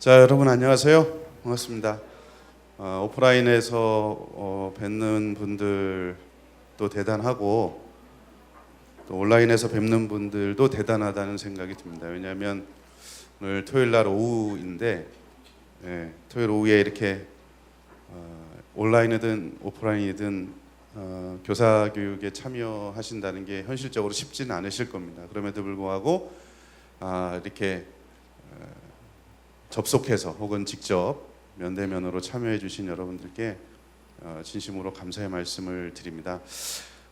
자, 여러분 안녕하세요. 반갑습니다. 오프라인에서 뵙는 분들도 대단하고 또 온라인에서 뵙는 분들도 대단하다는 생각이 듭니다. 왜냐하면 오늘 토요일 날 오후인데 토요일 오후에 이렇게 온라인이든 오프라인이든 교사 교육에 참여하신다는 게 현실적으로 쉽지는 않으실 겁니다. 그럼에도 불구하고 이렇게 접속해서 혹은 직접 면대면으로 참여해 주신 여러분들께 진심으로 감사의 말씀을 드립니다.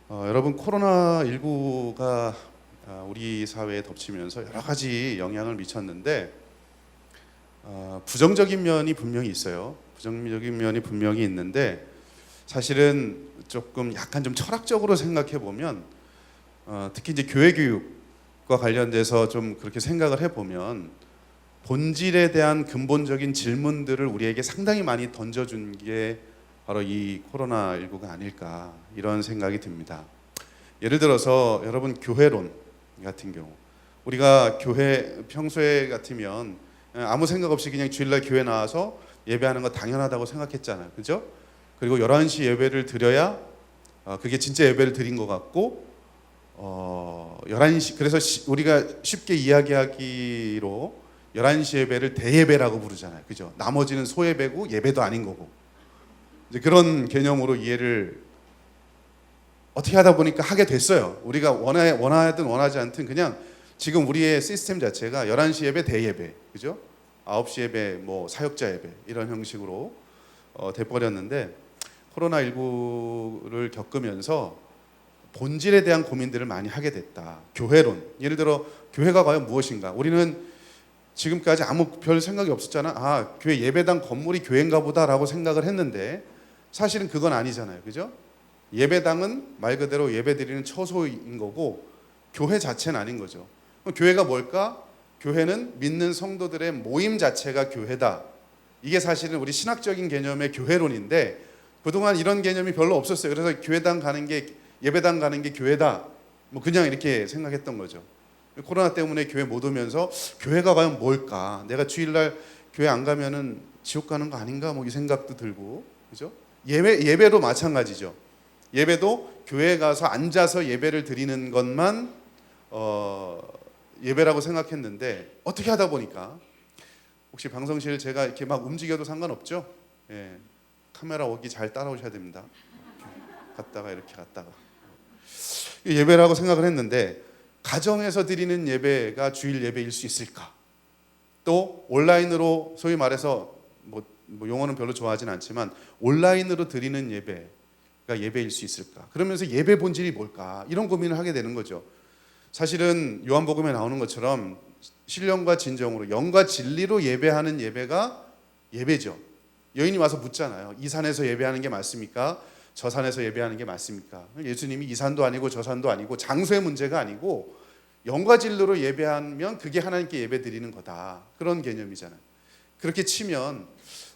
여러분, 코로나19가 우리 사회에 덮치면서 여러 가지 영향을 미쳤는데 부정적인 면이 분명히 있어요. 부정적인 면이 분명히 있는데 사실은 조금 약간 좀 철학적으로 생각해 보면 특히 이제 교회 교육과 관련돼서 좀 그렇게 생각을 해 보면 본질에 대한 근본적인 질문들을 우리에게 상당히 많이 던져준 게 바로 이 코로나19가 아닐까 이런 생각이 듭니다. 예를 들어서 여러분, 교회론 같은 경우 우리가 교회 평소에 같으면 아무 생각 없이 그냥 주일날 교회 나와서 예배하는 거 당연하다고 생각했잖아요. 그죠? 그리고 11시 예배를 드려야 그게 진짜 예배를 드린 것 같고 11시, 그래서 우리가 쉽게 이야기하기로 11시 예배를 대예배라고 부르잖아요. 그죠? 나머지는 소예배고 예배도 아닌 거고. 이제 그런 개념으로 이해를 어떻게 하다 보니까 하게 됐어요. 우리가 원하든 원하지 않든 그냥 지금 우리의 시스템 자체가 11시 예배 대예배, 그죠? 9시 예배 뭐 사역자 예배 이런 형식으로 돼버렸는데 코로나19를 겪으면서 본질에 대한 고민들을 많이 하게 됐다. 교회론. 예를 들어 교회가 과연 무엇인가? 우리는 지금까지 아무 별 생각이 없었잖아. 교회 예배당 건물이 교회인가 보다라고 생각을 했는데 사실은 그건 아니잖아요. 그죠? 예배당은 말 그대로 예배드리는 처소인 거고 교회 자체는 아닌 거죠. 그럼 교회가 뭘까? 교회는 믿는 성도들의 모임 자체가 교회다. 이게 사실은 우리 신학적인 개념의 교회론인데 그동안 이런 개념이 별로 없었어요. 그래서 교회당 가는 게 예배당 가는 게 교회다. 뭐 그냥 이렇게 생각했던 거죠. 코로나 때문에 교회 못 오면서 교회가 과연 뭘까? 내가 주일날 교회 안 가면은 지옥 가는 거 아닌가? 뭐 이 생각도 들고, 그죠? 예배도 마찬가지죠. 예배도 교회에 가서 앉아서 예배를 드리는 것만 예배라고 생각했는데 어떻게 하다 보니까 혹시 방송실 제가 이렇게 막 움직여도 상관없죠? 예, 카메라 오기 잘 따라오셔야 됩니다. 갔다가 이렇게 갔다가 예배라고 생각을 했는데. 가정에서 드리는 예배가 주일 예배일 수 있을까? 또 온라인으로 소위 말해서 뭐 용어는 별로 좋아하진 않지만 온라인으로 드리는 예배가 예배일 수 있을까? 그러면서 예배 본질이 뭘까? 이런 고민을 하게 되는 거죠. 사실은 요한복음에 나오는 것처럼 신령과 진정으로 영과 진리로 예배하는 예배가 예배죠. 여인이 와서 묻잖아요. 이 산에서 예배하는 게 맞습니까? 저 산에서 예배하는 게 맞습니까? 예수님이 이 산도 아니고 저 산도 아니고 장소의 문제가 아니고 영과 진리로 예배하면 그게 하나님께 예배 드리는 거다. 그런 개념이잖아요. 그렇게 치면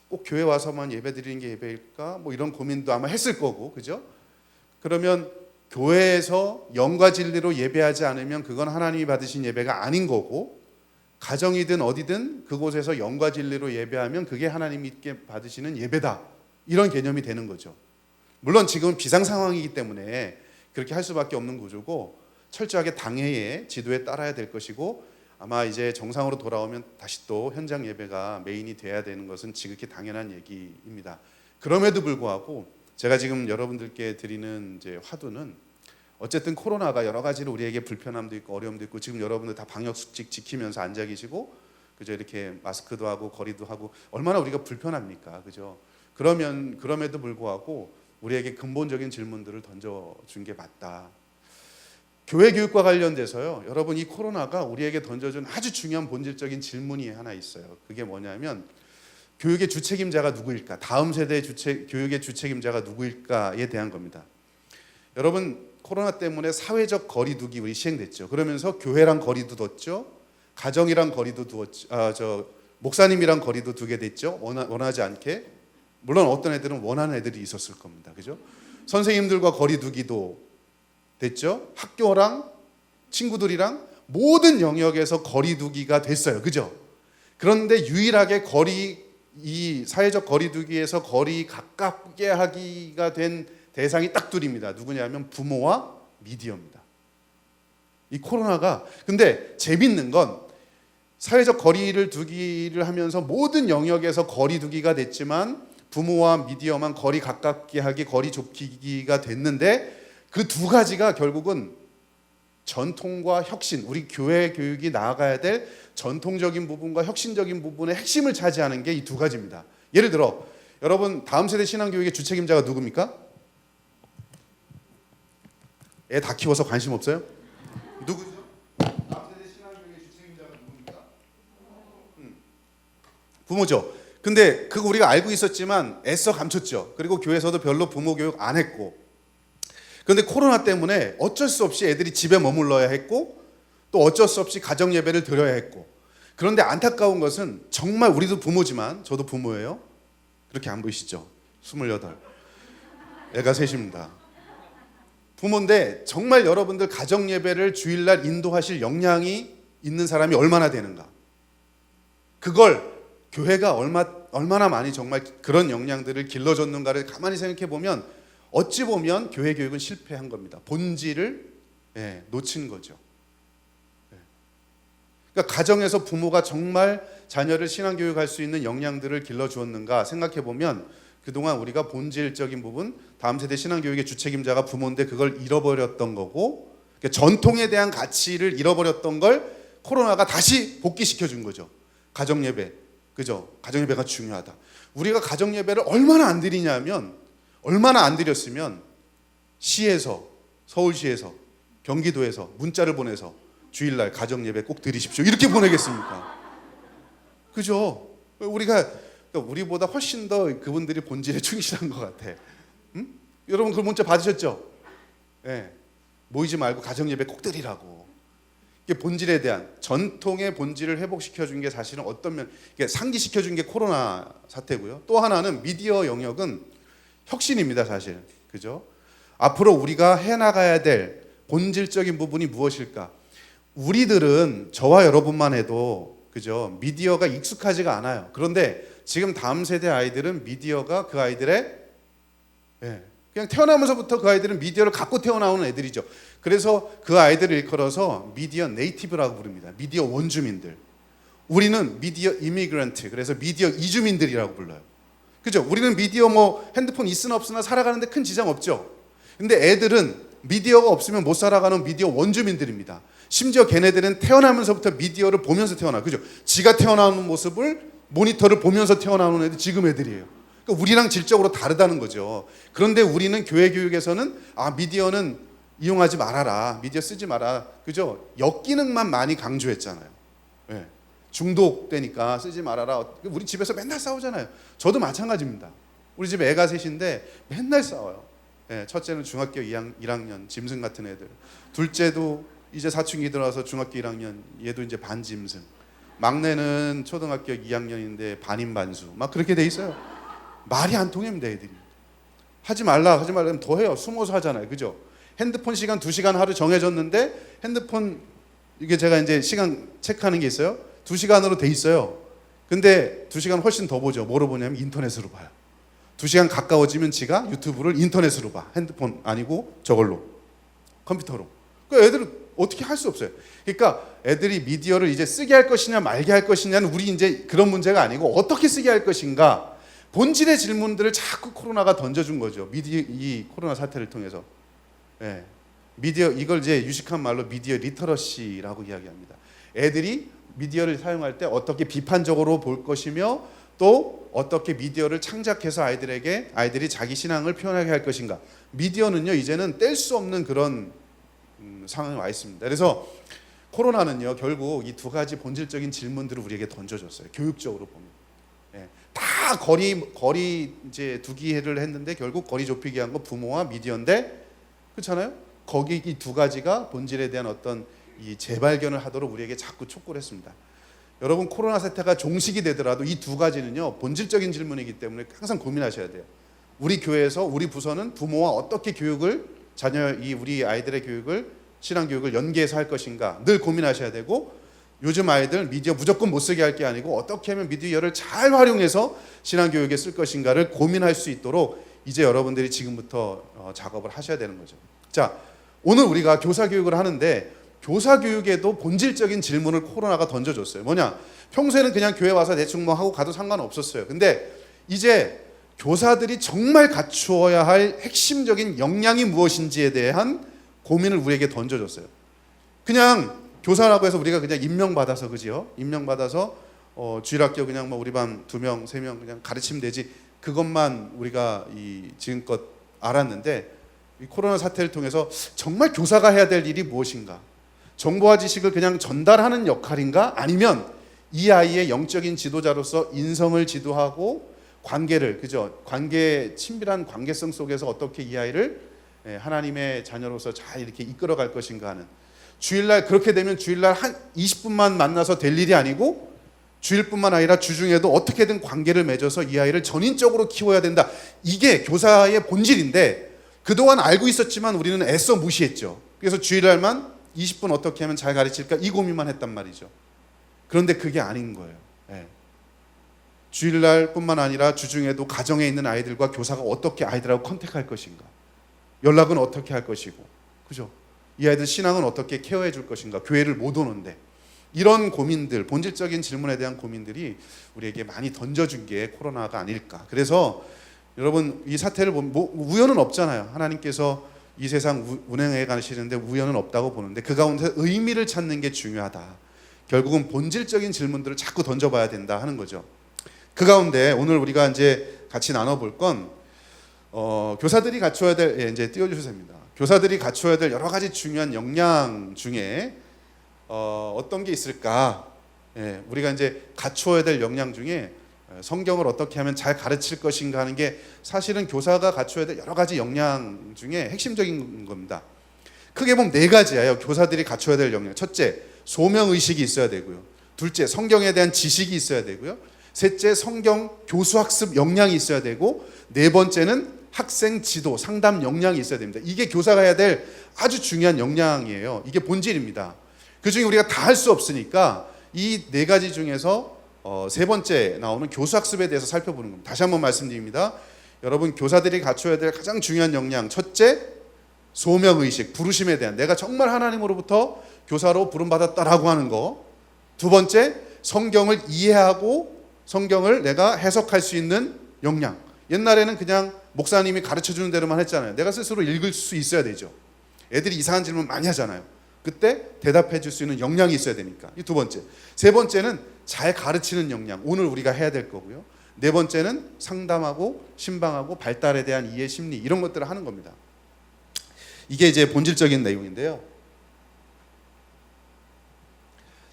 꼭 교회 와서만 예배 드리는 게 예배일까? 뭐 이런 고민도 아마 했을 거고, 그죠? 그러면 교회에서 영과 진리로 예배하지 않으면 그건 하나님이 받으신 예배가 아닌 거고, 가정이든 어디든 그곳에서 영과 진리로 예배하면 그게 하나님께 받으시는 예배다. 이런 개념이 되는 거죠. 물론 지금은 비상 상황이기 때문에 그렇게 할 수밖에 없는 구조고 철저하게 당회의 지도에 따라야 될 것이고 아마 이제 정상으로 돌아오면 다시 또 현장 예배가 메인이 돼야 되는 것은 지극히 당연한 얘기입니다. 그럼에도 불구하고 제가 지금 여러분들께 드리는 이제 화두는 어쨌든 코로나가 여러 가지로 우리에게 불편함도 있고 어려움도 있고 지금 여러분들 다 방역 수칙 지키면서 앉아 계시고 그죠? 이렇게 마스크도 하고 거리도 하고 얼마나 우리가 불편합니까? 그죠? 그럼에도 불구하고 우리에게 근본적인 질문들을 던져준 게 맞다. 교회 교육과 관련돼서요. 여러분, 이 코로나가 우리에게 던져준 아주 중요한 본질적인 질문이 하나 있어요. 그게 뭐냐면 교육의 주책임자가 누구일까? 다음 세대의 교육의 주책임자가 누구일까에 대한 겁니다. 여러분, 코로나 때문에 사회적 거리두기 우리 시행됐죠. 그러면서 교회랑 거리도 뒀죠. 가정이랑 거리도 두었죠. 목사님이랑 거리도 두게 됐죠. 원하지 않게. 물론 어떤 애들은 원하는 애들이 있었을 겁니다. 그죠? 선생님들과 거리두기도 됐죠? 학교랑 친구들이랑 모든 영역에서 거리두기가 됐어요. 그죠? 그런데 유일하게 이 사회적 거리두기에서 거리 가깝게 하기가 된 대상이 딱 둘입니다. 누구냐면 부모와 미디어입니다. 이 코로나가, 근데 재밌는 건 사회적 거리를 두기를 하면서 모든 영역에서 거리두기가 됐지만 부모와 미디어만 거리 가깝게 하기, 거리 좁히기가 됐는데 그 두 가지가 결국은 전통과 혁신, 우리 교회 교육이 나아가야 될 전통적인 부분과 혁신적인 부분의 핵심을 차지하는 게 이 두 가지입니다. 예를 들어 여러분 다음 세대 신앙교육의 주책임자가 누굽니까? 애 다 키워서 관심 없어요? 누구죠? 다음 세대 신앙교육의 주책임자가 누굽니까? 부모죠. 근데 그거 우리가 알고 있었지만 애써 감췄죠. 그리고 교회에서도 별로 부모 교육 안 했고, 그런데 코로나 때문에 어쩔 수 없이 애들이 집에 머물러야 했고 또 어쩔 수 없이 가정 예배를 드려야 했고, 그런데 안타까운 것은 정말 우리도 부모지만 저도 부모예요. 그렇게 안 보이시죠? 28 애가 셋입니다. 부모인데 정말 여러분들 가정 예배를 주일날 인도하실 역량이 있는 사람이 얼마나 되는가, 그걸 교회가 얼마나 많이 정말 그런 역량들을 길러줬는가를 가만히 생각해 보면 어찌 보면 교회 교육은 실패한 겁니다. 본질을 놓친 거죠. 그러니까 가정에서 부모가 정말 자녀를 신앙교육할 수 있는 역량들을 길러주었는가 생각해 보면 그동안 우리가 본질적인 부분, 다음 세대 신앙교육의 주책임자가 부모인데 그걸 잃어버렸던 거고, 그러니까 전통에 대한 가치를 잃어버렸던 걸 코로나가 다시 복귀시켜준 거죠. 가정예배, 그죠? 가정예배가 중요하다. 우리가 가정예배를 얼마나 안 드리냐면, 얼마나 안 드렸으면 시에서, 서울시에서, 경기도에서 문자를 보내서 주일날 가정예배 꼭 드리십시오 이렇게 보내겠습니까? 그죠? 우리보다 훨씬 더 그분들이 본질에 충실한 것 같아. 응? 여러분 그 문자 받으셨죠? 네. 모이지 말고 가정예배 꼭 드리라고. 이게 본질에 대한, 전통의 본질을 회복시켜준 게 사실은 어떤 면, 상기시켜준 게 코로나 사태고요. 또 하나는 미디어 영역은 혁신입니다, 사실. 그죠? 앞으로 우리가 해나가야 될 본질적인 부분이 무엇일까? 우리들은, 저와 여러분만 해도, 그죠? 미디어가 익숙하지가 않아요. 그런데 지금 다음 세대 아이들은 미디어가 그 아이들의, 그냥 태어나면서부터 그 아이들은 미디어를 갖고 태어나오는 애들이죠. 그래서 그 아이들을 일컬어서 미디어 네이티브라고 부릅니다. 미디어 원주민들. 우리는 미디어 이미그런트, 그래서 미디어 이주민들이라고 불러요. 그죠? 우리는 미디어 핸드폰 있으나 없으나 살아가는데 큰 지장 없죠. 근데 애들은 미디어가 없으면 못 살아가는 미디어 원주민들입니다. 심지어 걔네들은 태어나면서부터 미디어를 보면서 태어나. 그죠? 지가 태어나는 모습을 모니터를 보면서 태어나는 애들, 지금 애들이에요. 그러니까 우리랑 질적으로 다르다는 거죠. 그런데 우리는 교회 교육에서는 미디어는 이용하지 말아라, 미디어 쓰지 마라, 그죠? 역기능만 많이 강조했잖아요. 중독되니까 쓰지 말아라. 우리 집에서 맨날 싸우잖아요. 저도 마찬가지입니다. 우리 집에 애가 셋인데 맨날 싸워요. 첫째는 중학교 1학년 짐승 같은 애들, 둘째도 이제 사춘기 들어와서 중학교 1학년, 얘도 이제 반짐승, 막내는 초등학교 2학년인데 반인반수, 막 그렇게 돼 있어요. 말이 안 통합니다, 애들이. 하지 말라면 더 해요. 숨어서 하잖아요. 그죠? 핸드폰 시간 2시간 하루 정해졌는데 핸드폰, 이게 제가 이제 시간 체크하는 게 있어요. 2시간으로 돼 있어요. 근데 2시간 훨씬 더 보죠. 뭐로 보냐면 인터넷으로 봐요. 2시간 가까워지면 지가 유튜브를 인터넷으로 봐. 핸드폰 아니고 저걸로, 컴퓨터로. 그러니까 애들은 어떻게 할 수 없어요. 그러니까 애들이 미디어를 이제 쓰게 할 것이냐 말게 할 것이냐는 우리 이제 그런 문제가 아니고 어떻게 쓰게 할 것인가, 본질의 질문들을 자꾸 코로나가 던져준 거죠. 이 코로나 사태를 통해서. 미디어, 이걸 이제 유식한 말로 미디어 리터러시라고 이야기합니다. 애들이 미디어를 사용할 때 어떻게 비판적으로 볼 것이며 또 어떻게 미디어를 창작해서 아이들이 자기 신앙을 표현하게 할 것인가. 미디어는요 이제는 뗄 수 없는 그런 상황에 와 있습니다. 그래서 코로나는요 결국 이 두 가지 본질적인 질문들을 우리에게 던져줬어요. 교육적으로 보면. 다 거리 이제 두기를 했는데 결국 거리 좁히기 한 거 부모와 미디어인데, 그렇잖아요? 거기 이 두 가지가 본질에 대한 어떤 이 재발견을 하도록 우리에게 자꾸 촉구를 했습니다. 여러분 코로나 사태가 종식이 되더라도 이 두 가지는요 본질적인 질문이기 때문에 항상 고민하셔야 돼요. 우리 교회에서, 우리 부서는 부모와 어떻게 교육을, 우리 아이들의 교육을, 신앙 교육을 연계해서 할 것인가 늘 고민하셔야 되고, 요즘 아이들 미디어 무조건 못 쓰게 할 게 아니고 어떻게 하면 미디어를 잘 활용해서 신앙교육에 쓸 것인가를 고민할 수 있도록 이제 여러분들이 지금부터 작업을 하셔야 되는 거죠. 자, 오늘 우리가 교사교육을 하는데 교사교육에도 본질적인 질문을 코로나가 던져줬어요. 뭐냐? 평소에는 그냥 교회 와서 대충 뭐 하고 가도 상관없었어요. 근데 이제 교사들이 정말 갖추어야 할 핵심적인 역량이 무엇인지에 대한 고민을 우리에게 던져줬어요. 그냥 교사라고 해서 우리가 그냥 임명받아서, 그지요? 임명받아서 주일학교 그냥 뭐 우리 반 2명, 3명 그냥 가르치면 되지. 그것만 우리가 지금껏 알았는데 이 코로나 사태를 통해서 정말 교사가 해야 될 일이 무엇인가? 정보와 지식을 그냥 전달하는 역할인가? 아니면 이 아이의 영적인 지도자로서 인성을 지도하고 관계를, 그죠? 친밀한 관계성 속에서 어떻게 이 아이를 하나님의 자녀로서 잘 이렇게 이끌어갈 것인가 하는, 주일날 그렇게 되면 주일날 한 20분만 만나서 될 일이 아니고 주일뿐만 아니라 주중에도 어떻게든 관계를 맺어서 이 아이를 전인적으로 키워야 된다. 이게 교사의 본질인데 그동안 알고 있었지만 우리는 애써 무시했죠. 그래서 주일날만 20분 어떻게 하면 잘 가르칠까 이 고민만 했단 말이죠. 그런데 그게 아닌 거예요. 주일날뿐만 아니라 주중에도 가정에 있는 아이들과 교사가 어떻게 아이들하고 컨택할 것인가, 연락은 어떻게 할 것이고, 그죠? 이 아이들 신앙은 어떻게 케어해 줄 것인가, 교회를 못 오는데, 이런 고민들, 본질적인 질문에 대한 고민들이 우리에게 많이 던져준 게 코로나가 아닐까. 그래서 여러분 이 사태를 보면 우연은 없잖아요. 하나님께서 이 세상 운행해 가시는데 우연은 없다고 보는데 그 가운데 의미를 찾는 게 중요하다. 결국은 본질적인 질문들을 자꾸 던져봐야 된다 하는 거죠. 그 가운데 오늘 우리가 이제 같이 나눠볼 건 교사들이 갖춰야 될, 이제 띄워주셔도 됩니다. 교사들이 갖춰야 될 여러 가지 중요한 역량 중에 어떤 게 있을까? 우리가 이제 갖춰야 될 역량 중에 성경을 어떻게 하면 잘 가르칠 것인가 하는 게 사실은 교사가 갖춰야 될 여러 가지 역량 중에 핵심적인 겁니다. 크게 보면 4가지예요. 교사들이 갖춰야 될 역량. 첫째, 소명의식이 있어야 되고요. 둘째, 성경에 대한 지식이 있어야 되고요. 셋째, 성경 교수학습 역량이 있어야 되고, 네 번째는 학생 지도, 상담 역량이 있어야 됩니다. 이게 교사가 해야 될 아주 중요한 역량이에요. 이게 본질입니다. 그중에 우리가 다 할 수 없으니까 이 4가지 중에서 세 번째 나오는 교수학습에 대해서 살펴보는 겁니다. 다시 한번 말씀드립니다. 여러분, 교사들이 갖춰야 될 가장 중요한 역량, 첫째, 소명의식, 부르심에 대한, 내가 정말 하나님으로부터 교사로 부름받았다라고 하는 거. 두 번째, 성경을 이해하고 성경을 내가 해석할 수 있는 역량. 옛날에는 그냥 목사님이 가르쳐주는 대로만 했잖아요. 내가 스스로 읽을 수 있어야 되죠. 애들이 이상한 질문 많이 하잖아요. 그때 대답해 줄 수 있는 역량이 있어야 되니까. 이 두 번째. 세 번째는 잘 가르치는 역량. 오늘 우리가 해야 될 거고요. 네 번째는 상담하고 신방하고 발달에 대한 이해 심리, 이런 것들을 하는 겁니다. 이게 이제 본질적인 내용인데요.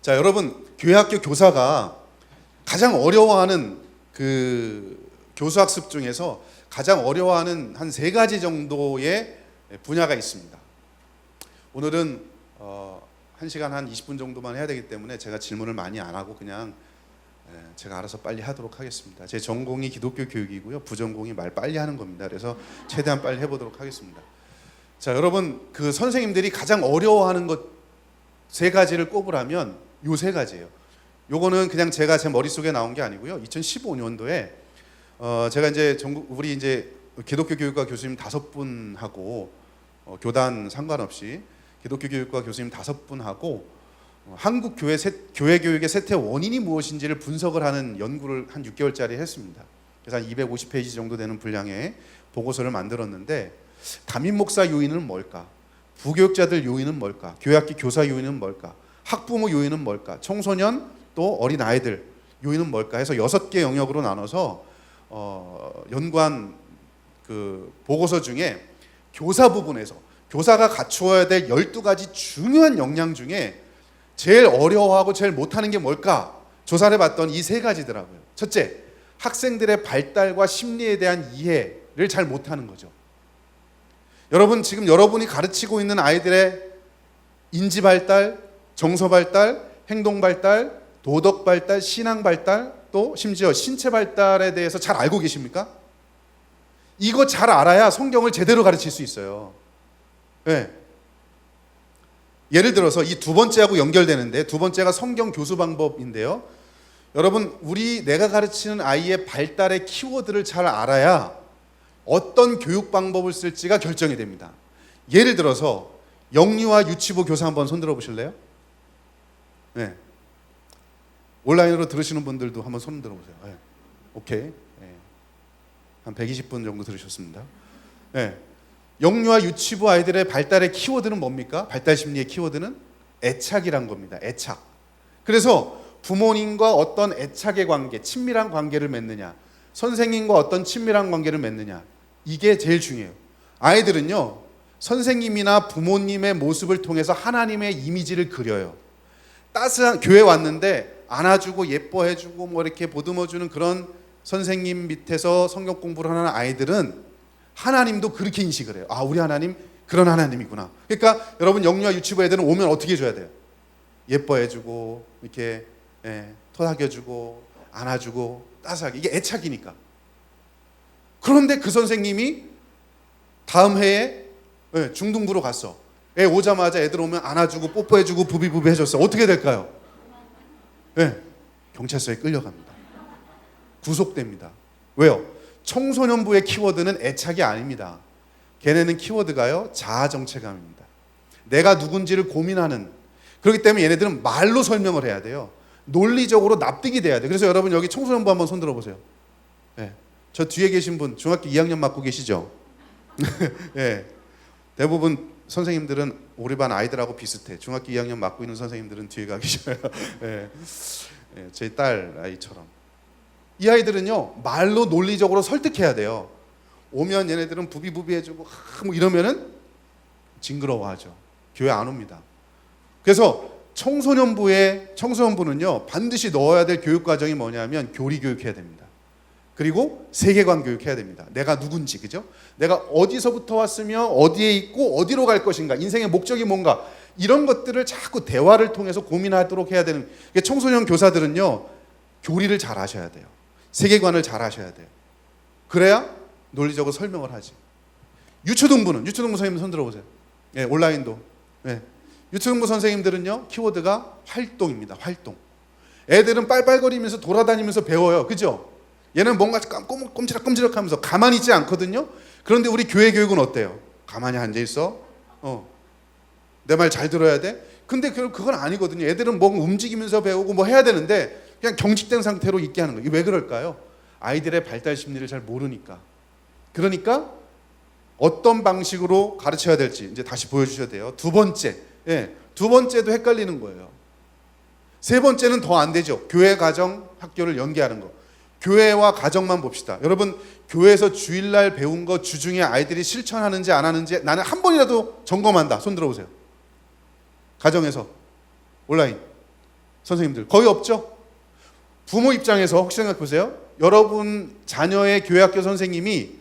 자, 여러분, 교회학교 교사가 가장 어려워하는 그 교수학습 중에서 가장 어려워하는 한 3가지 정도의 분야가 있습니다. 오늘은 1시간 한 20분 정도만 해야 되기 때문에 제가 질문을 많이 안 하고 그냥 제가 알아서 빨리 하도록 하겠습니다. 제 전공이 기독교 교육이고요. 부전공이 말 빨리 하는 겁니다. 그래서 최대한 빨리 해보도록 하겠습니다. 자, 여러분, 그 선생님들이 가장 어려워하는 것 3가지를 꼽으라면 요 3가지예요. 요거는 그냥 제가 제 머릿속에 나온 게 아니고요. 2015년도에 제가 이제 우리 이제 기독교 교육과 교수님 5분하고 교단 상관없이 기독교 교육과 교수님 5분하고 한국 교회 교육의 쇠퇴 원인이 무엇인지를 분석을 하는 연구를 한 6개월짜리 했습니다. 그래서 한 250페이지 정도 되는 분량의 보고서를 만들었는데, 담임 목사 요인은 뭘까? 부교육자들 요인은 뭘까? 교회학교 교사 요인은 뭘까? 학부모 요인은 뭘까? 청소년 또 어린 아이들 요인은 뭘까? 해서 6개 영역으로 나눠서 연구한 그 보고서 중에 교사 부분에서 교사가 갖추어야 될 12가지 중요한 역량 중에 제일 어려워하고 제일 못하는 게 뭘까? 조사를 해봤더니 이 3가지더라고요. 첫째, 학생들의 발달과 심리에 대한 이해를 잘 못하는 거죠. 여러분, 지금 여러분이 가르치고 있는 아이들의 인지 발달, 정서 발달, 행동 발달, 도덕 발달, 신앙 발달, 또 심지어 신체 발달에 대해서 잘 알고 계십니까? 이거 잘 알아야 성경을 제대로 가르칠 수 있어요. 네. 예를 들어서 이 두 번째하고 연결되는데, 두 번째가 성경 교수 방법인데요. 여러분, 내가 가르치는 아이의 발달의 키워드를 잘 알아야 어떤 교육 방법을 쓸지가 결정이 됩니다. 예를 들어서 영유아 유치부 교사 한번 손들어 보실래요? 네. 온라인으로 들으시는 분들도 한번 손 들어보세요. 네. 오케이. 네. 한 120분 정도 들으셨습니다. 네. 영유아 유치부 아이들의 발달의 키워드는 뭡니까? 발달 심리의 키워드는 애착이란 겁니다. 애착. 그래서 부모님과 어떤 애착의 관계, 친밀한 관계를 맺느냐, 선생님과 어떤 친밀한 관계를 맺느냐, 이게 제일 중요해요. 아이들은요, 선생님이나 부모님의 모습을 통해서 하나님의 이미지를 그려요. 따스한, 교회 왔는데 안아주고 예뻐해주고 뭐 이렇게 보듬어주는 그런 선생님 밑에서 성경 공부를 하는 아이들은 하나님도 그렇게 인식을 해요. 아, 우리 하나님 그런 하나님이구나. 그러니까 여러분, 영유아 유치부 애들은 오면 어떻게 해줘야 돼요? 예뻐해주고 이렇게 토닥여주고 안아주고 따스하게. 이게 애착이니까. 그런데 그 선생님이 다음 해에 중등부로 갔어. 애 오자마자 애들 오면 안아주고 뽀뽀해주고 부비부비 해줬어. 어떻게 될까요? 경찰서에 끌려갑니다. 구속됩니다. 왜요? 청소년부의 키워드는 애착이 아닙니다. 걔네는 키워드가요, 자아정체감입니다. 내가 누군지를 고민하는. 그렇기 때문에 얘네들은 말로 설명을 해야 돼요. 논리적으로 납득이 돼야 돼요. 그래서 여러분, 여기 청소년부 한번 손 들어보세요. 저 뒤에 계신 분 중학교 2학년 맡고 계시죠? 대부분 선생님들은 우리 반 아이들하고 비슷해. 중학교 2학년 맡고 있는 선생님들은 뒤에 계셔요. 제 딸 아이처럼. 이 아이들은요, 말로 논리적으로 설득해야 돼요. 오면 얘네들은 부비부비 해주고 뭐 이러면은 징그러워하죠. 교회 안 옵니다. 그래서 청소년부는요, 반드시 넣어야 될 교육 과정이 뭐냐면 교리 교육해야 됩니다. 그리고 세계관 교육해야 됩니다. 내가 누군지, 그죠? 내가 어디서부터 왔으며 어디에 있고 어디로 갈 것인가, 인생의 목적이 뭔가, 이런 것들을 자꾸 대화를 통해서 고민하도록 해야 되는. 청소년 교사들은요, 교리를 잘 아셔야 돼요. 세계관을 잘 아셔야 돼요. 그래야 논리적으로 설명을 하지. 유초등부 선생님 손 들어보세요. 온라인도. 유초등부 선생님들은요, 키워드가 활동입니다. 활동. 애들은 빨빨거리면서 돌아다니면서 배워요. 그죠? 얘는 뭔가 꼼지락꼼지락하면서 가만히 있지 않거든요. 그런데 우리 교회 교육은 어때요? 가만히 앉아 있어. 내 말 잘 들어야 돼. 근데 그건 아니거든요. 애들은 뭔가 움직이면서 배우고 뭐 해야 되는데 그냥 경직된 상태로 있게 하는 거예요. 왜 그럴까요? 아이들의 발달 심리를 잘 모르니까. 그러니까 어떤 방식으로 가르쳐야 될지 이제 다시 보여주셔야 돼요. 두 번째도 헷갈리는 거예요. 세 번째는 더 안 되죠. 교회, 가정, 학교를 연계하는 거. 교회와 가정만 봅시다. 여러분, 교회에서 주일날 배운 거 주중에 아이들이 실천하는지 안 하는지 나는 한 번이라도 점검한다. 손 들어보세요. 가정에서, 온라인 선생님들 거의 없죠? 부모 입장에서 혹시 생각해 보세요. 여러분 자녀의 교회학교 선생님이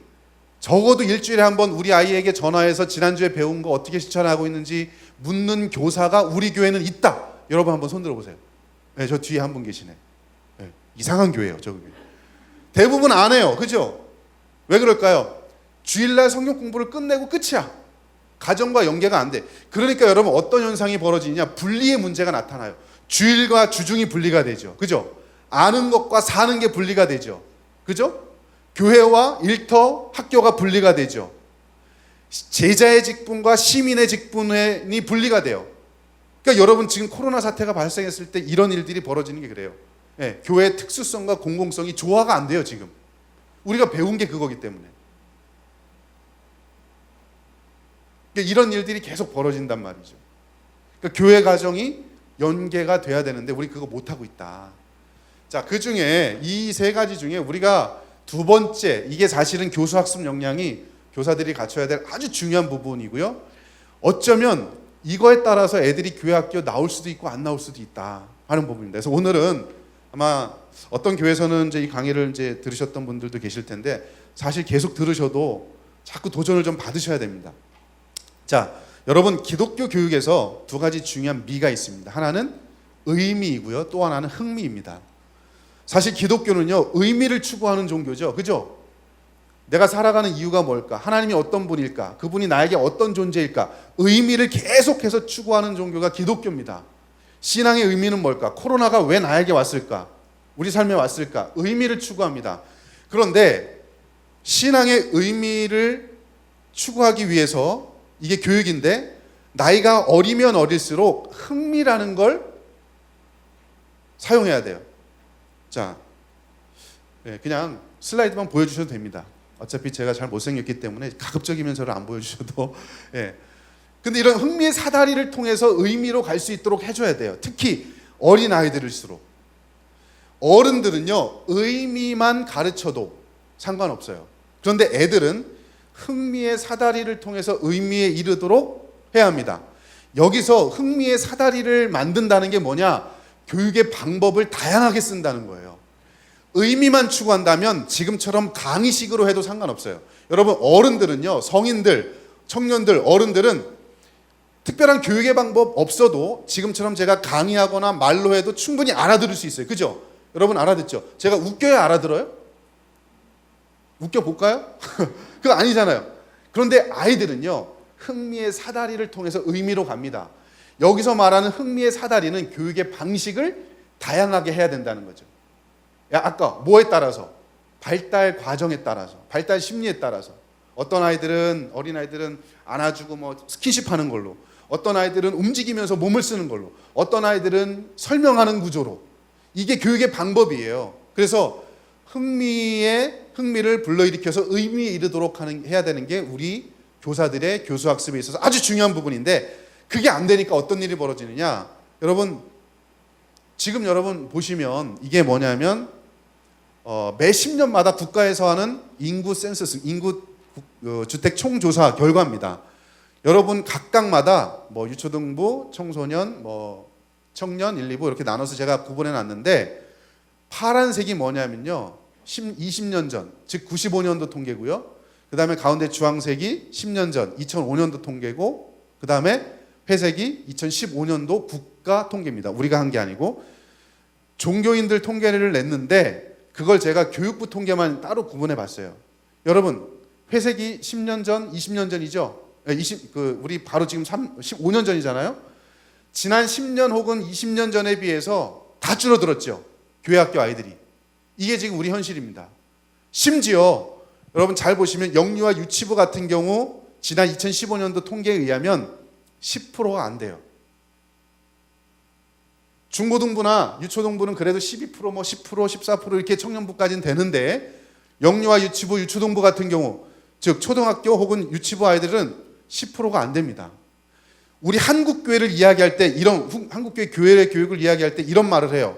적어도 일주일에 한 번 우리 아이에게 전화해서 지난주에 배운 거 어떻게 실천하고 있는지 묻는 교사가 우리 교회는 있다. 여러분 한번 손 들어보세요. 저 뒤에 한 분 계시네. 이상한 교회예요, 저 교회. 대부분 안 해요. 그죠? 왜 그럴까요? 주일날 성경 공부를 끝내고 끝이야. 가정과 연계가 안 돼. 그러니까 여러분, 어떤 현상이 벌어지냐? 분리의 문제가 나타나요. 주일과 주중이 분리가 되죠. 그죠? 아는 것과 사는 게 분리가 되죠. 그죠? 교회와 일터, 학교가 분리가 되죠. 제자의 직분과 시민의 직분이 분리가 돼요. 그러니까 여러분, 지금 코로나 사태가 발생했을 때 이런 일들이 벌어지는 게 그래요. 교회의 특수성과 공공성이 조화가 안 돼요, 지금. 우리가 배운 게 그거기 때문에. 그러니까 이런 일들이 계속 벌어진단 말이죠. 그러니까 교회 가정이 연계가 돼야 되는데 우리 그거 못하고 있다. 자, 그 중에 이 세 가지 중에 우리가 두 번째, 이게 사실은 교수 학습 역량이 교사들이 갖춰야 될 아주 중요한 부분이고요. 어쩌면 이거에 따라서 애들이 교회 학교 나올 수도 있고 안 나올 수도 있다 하는 부분입니다. 그래서 오늘은 아마 어떤 교회에서는 이제 이 강의를 이제 들으셨던 분들도 계실 텐데 사실 계속 들으셔도 자꾸 도전을 좀 받으셔야 됩니다. 자, 여러분, 기독교 교육에서 두 가지 중요한 미가 있습니다. 하나는 의미이고요, 또 하나는 흥미입니다. 사실 기독교는요, 의미를 추구하는 종교죠. 그죠? 내가 살아가는 이유가 뭘까? 하나님이 어떤 분일까? 그분이 나에게 어떤 존재일까? 의미를 계속해서 추구하는 종교가 기독교입니다. 신앙의 의미는 뭘까? 코로나가 왜 나에게 왔을까? 우리 삶에 왔을까? 의미를 추구합니다. 그런데 신앙의 의미를 추구하기 위해서 이게 교육인데 나이가 어리면 어릴수록 흥미라는 걸 사용해야 돼요. 자, 그냥 슬라이드만 보여주셔도 됩니다. 어차피 제가 잘 못생겼기 때문에 가급적이면 저를 안 보여주셔도. 근데 이런 흥미의 사다리를 통해서 의미로 갈 수 있도록 해줘야 돼요. 특히 어린 아이들일수록. 어른들은요, 의미만 가르쳐도 상관없어요. 그런데 애들은 흥미의 사다리를 통해서 의미에 이르도록 해야 합니다. 여기서 흥미의 사다리를 만든다는 게 뭐냐? 교육의 방법을 다양하게 쓴다는 거예요. 의미만 추구한다면 지금처럼 강의식으로 해도 상관없어요. 여러분, 어른들은요, 성인들, 청년들, 어른들은 특별한 교육의 방법 없어도 지금처럼 제가 강의하거나 말로 해도 충분히 알아들을 수 있어요. 그죠? 여러분 알아듣죠? 제가 웃겨야 알아들어요? 웃겨볼까요? 그거 아니잖아요. 그런데 아이들은요, 흥미의 사다리를 통해서 의미로 갑니다. 여기서 말하는 흥미의 사다리는 교육의 방식을 다양하게 해야 된다는 거죠. 아까 뭐에 따라서? 발달 과정에 따라서, 발달 심리에 따라서. 어떤 아이들은, 어린 아이들은 안아주고 뭐 스킨십 하는 걸로, 어떤 아이들은 움직이면서 몸을 쓰는 걸로, 어떤 아이들은 설명하는 구조로. 이게 교육의 방법이에요. 그래서 흥미를 불러일으켜서 의미에 이르도록 해야 되는 게 우리 교사들의 교수학습에 있어서 아주 중요한 부분인데, 그게 안 되니까 어떤 일이 벌어지느냐? 여러분, 지금 여러분 보시면 이게 뭐냐면 매 10년마다 국가에서 하는 인구 센서스, 인구 주택 총조사 결과입니다. 여러분 각각마다 뭐 유초등부, 청소년, 뭐 청년 1, 2부 이렇게 나눠서 제가 구분해 놨는데, 파란색이 뭐냐면요, 20년 전, 즉 95년도 통계고요. 그 다음에 가운데 주황색이 10년 전, 2005년도 통계고, 그 다음에 회색이 2015년도 국가 통계입니다. 우리가 한 게 아니고. 종교인들 통계를 냈는데 그걸 제가 교육부 통계만 따로 구분해 봤어요. 여러분, 회색이 10년 전, 20년 전이죠. 우리 바로 지금 15년 전이잖아요. 지난 10년 혹은 20년 전에 비해서 다 줄어들었죠, 교회 학교 아이들이. 이게 지금 우리 현실입니다. 심지어 여러분 잘 보시면 영유아 유치부 같은 경우 지난 2015년도 통계에 의하면 10%가 안 돼요. 중고등부나 유초등부는 그래도 12%, 뭐 10%, 14% 이렇게 청년부까지는 되는데, 영유아 유치부, 유초등부 같은 경우, 즉 초등학교 혹은 유치부 아이들은 10%가 안 됩니다. 우리 한국교회를 이야기할 때, 이런 한국교회 교회의 교육을 이야기할 때 이런 말을 해요.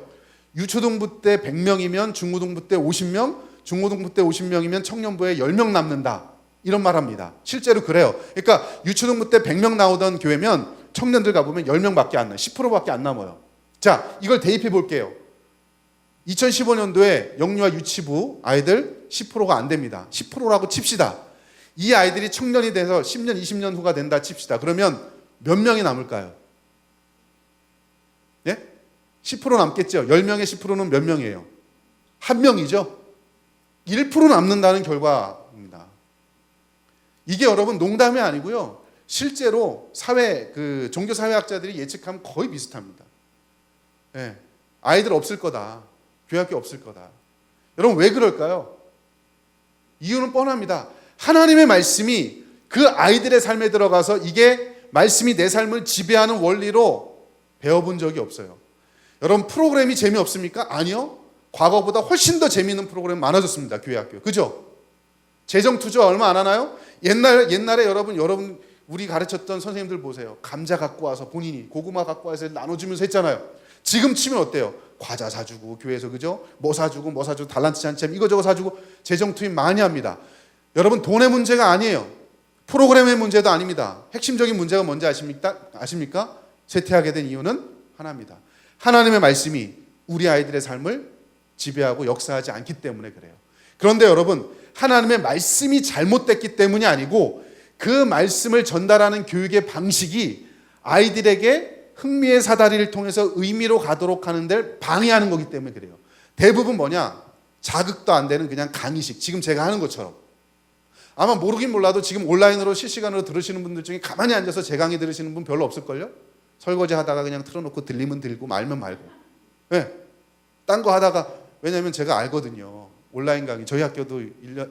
유초등부 때 100명이면 중고등부 때 50명, 중고등부 때 50명이면 청년부에 10명 남는다. 이런 말 합니다. 실제로 그래요. 그러니까 유초등부 때 100명 나오던 교회면 청년들 가보면 10명밖에 안 나요. 10%밖에 안 남아요. 자, 이걸 대입해 볼게요. 2015년도에 영유아 유치부 아이들 10%가 안 됩니다. 10%라고 칩시다. 이 아이들이 청년이 돼서 10년, 20년 후가 된다 칩시다. 그러면 몇 명이 남을까요? 예? 10% 남겠죠. 10명의 10%는 몇 명이에요? 한 명이죠. 1% 남는다는 결과입니다. 이게 여러분 농담이 아니고요. 실제로 종교사회학자들이 예측하면 거의 비슷합니다. 예, 아이들 없을 거다. 교회학교 없을 거다. 여러분 왜 그럴까요? 이유는 뻔합니다. 하나님의 말씀이 그 아이들의 삶에 들어가서 이게 말씀이 내 삶을 지배하는 원리로 배워본 적이 없어요. 여러분 프로그램이 재미없습니까? 아니요. 과거보다 훨씬 더 재미있는 프로그램 많아졌습니다. 교회학교. 그죠? 재정 투자 얼마 안 하나요? 옛날에 여러분 우리 가르쳤던 선생님들 보세요. 감자 갖고 와서 본인이 고구마 갖고 와서 나눠주면서 했잖아요. 지금 치면 어때요? 과자 사주고 교회에서, 그죠? 뭐 사주고 달란트 잔치 이거저거 사주고 재정 투입 많이 합니다. 여러분 돈의 문제가 아니에요. 프로그램의 문제도 아닙니다. 핵심적인 문제가 뭔지 아십니까? 쇠퇴하게 된 이유는 하나입니다. 하나님의 말씀이 우리 아이들의 삶을 지배하고 역사하지 않기 때문에 그래요. 그런데 여러분, 하나님의 말씀이 잘못됐기 때문이 아니고 그 말씀을 전달하는 교육의 방식이 아이들에게 흥미의 사다리를 통해서 의미로 가도록 하는 데를 방해하는 거기 때문에 그래요. 대부분 뭐냐? 자극도 안 되는 그냥 강의식. 지금 제가 하는 것처럼. 아마 모르긴 몰라도 지금 온라인으로 실시간으로 들으시는 분들 중에 가만히 앉아서 제 강의 들으시는 분 별로 없을걸요? 설거지 하다가 그냥 틀어놓고 들리면 들고 말면 말고. 네. 딴 거 하다가, 왜냐면 제가 알거든요. 온라인 강의, 저희 학교도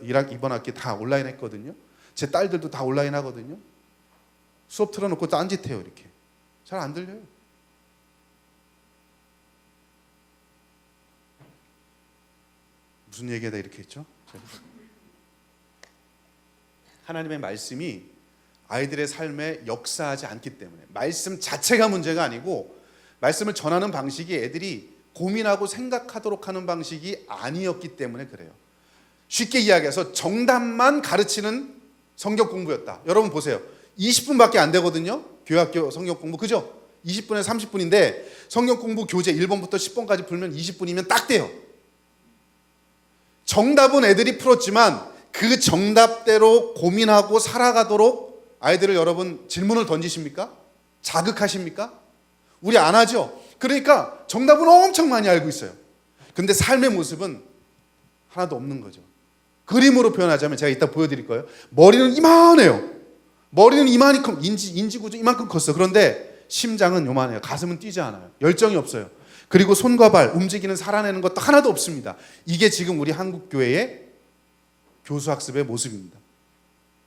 이번 학기 다 온라인 했거든요. 제 딸들도 다 온라인 하거든요. 수업 틀어놓고 딴짓해요, 이렇게. 잘 안 들려요. 무슨 얘기하다 이렇게 했죠? 하나님의 말씀이 아이들의 삶에 역사하지 않기 때문에, 말씀 자체가 문제가 아니고 말씀을 전하는 방식이 애들이 고민하고 생각하도록 하는 방식이 아니었기 때문에 그래요. 쉽게 이야기해서 정답만 가르치는 성경 공부였다. 여러분 보세요. 20분밖에 안 되거든요. 교회학교 성경 공부, 그죠? 20분에서 30분인데 성경 공부 교재 1번부터 10번까지 풀면 20분이면 딱 돼요. 정답은 애들이 풀었지만 그 정답대로 고민하고 살아가도록 아이들을 여러분 질문을 던지십니까? 자극하십니까? 우리 안 하죠. 그러니까 정답은 엄청 많이 알고 있어요. 근데 삶의 모습은 하나도 없는 거죠. 그림으로 표현하자면 제가 이따 보여드릴 거예요. 머리는 이만해요. 머리는 이만큼, 인지구조 이만큼 컸어. 그런데 심장은 요만해요. 가슴은 뛰지 않아요. 열정이 없어요. 그리고 손과 발 움직이는 살아내는 것도 하나도 없습니다. 이게 지금 우리 한국 교회의 교수학습의 모습입니다.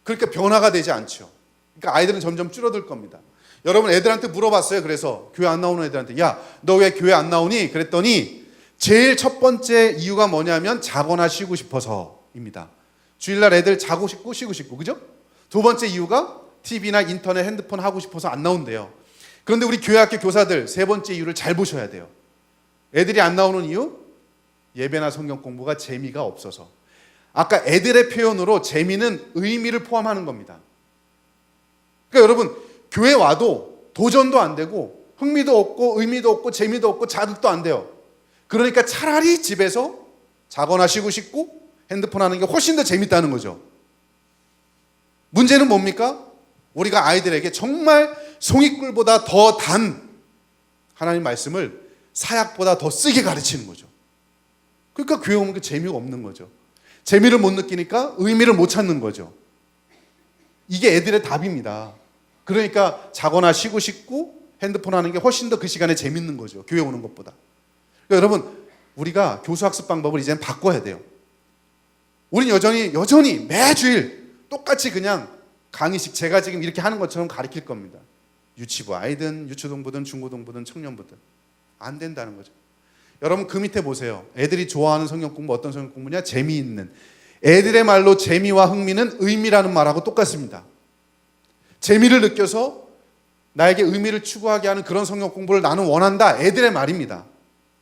그러니까 변화가 되지 않죠. 그러니까 아이들은 점점 줄어들 겁니다. 여러분 애들한테 물어봤어요. 그래서 교회 안 나오는 애들한테, 야, 너 왜 교회 안 나오니? 그랬더니 제일 첫 번째 이유가 뭐냐면 자거나 쉬고 싶어서입니다. 주일날 애들 자고 싶고 쉬고 싶고, 그죠? 두 번째 이유가 TV나 인터넷, 핸드폰 하고 싶어서 안 나온대요. 그런데 우리 교회학교 교사들 세 번째 이유를 잘 보셔야 돼요. 애들이 안 나오는 이유? 예배나 성경 공부가 재미가 없어서. 아까 애들의 표현으로 재미는 의미를 포함하는 겁니다. 그러니까 여러분 교회 와도 도전도 안 되고 흥미도 없고 의미도 없고 재미도 없고 자극도 안 돼요. 그러니까 차라리 집에서 자거나 쉬고 싶고 핸드폰 하는 게 훨씬 더 재밌다는 거죠. 문제는 뭡니까? 우리가 아이들에게 정말 송이꿀보다 더 단 하나님 말씀을 사약보다 더 쓰게 가르치는 거죠. 그러니까 교회 오면 그 재미가 없는 거죠. 재미를 못 느끼니까 의미를 못 찾는 거죠. 이게 애들의 답입니다. 그러니까 자거나 쉬고 싶고 핸드폰 하는 게 훨씬 더 그 시간에 재밌는 거죠. 교회 오는 것보다. 그러니까 여러분 우리가 교수학습 방법을 이제는 바꿔야 돼요. 우린 여전히 매주일 똑같이 그냥 강의식 제가 지금 이렇게 하는 것처럼 가르칠 겁니다. 유치부 아이든 유초동부든 중고동부든 청년부든 안 된다는 거죠. 여러분 그 밑에 보세요. 애들이 좋아하는 성경 공부 어떤 성경 공부냐? 재미있는. 애들의 말로 재미와 흥미는 의미라는 말하고 똑같습니다. 재미를 느껴서 나에게 의미를 추구하게 하는 그런 성경 공부를 나는 원한다. 애들의 말입니다.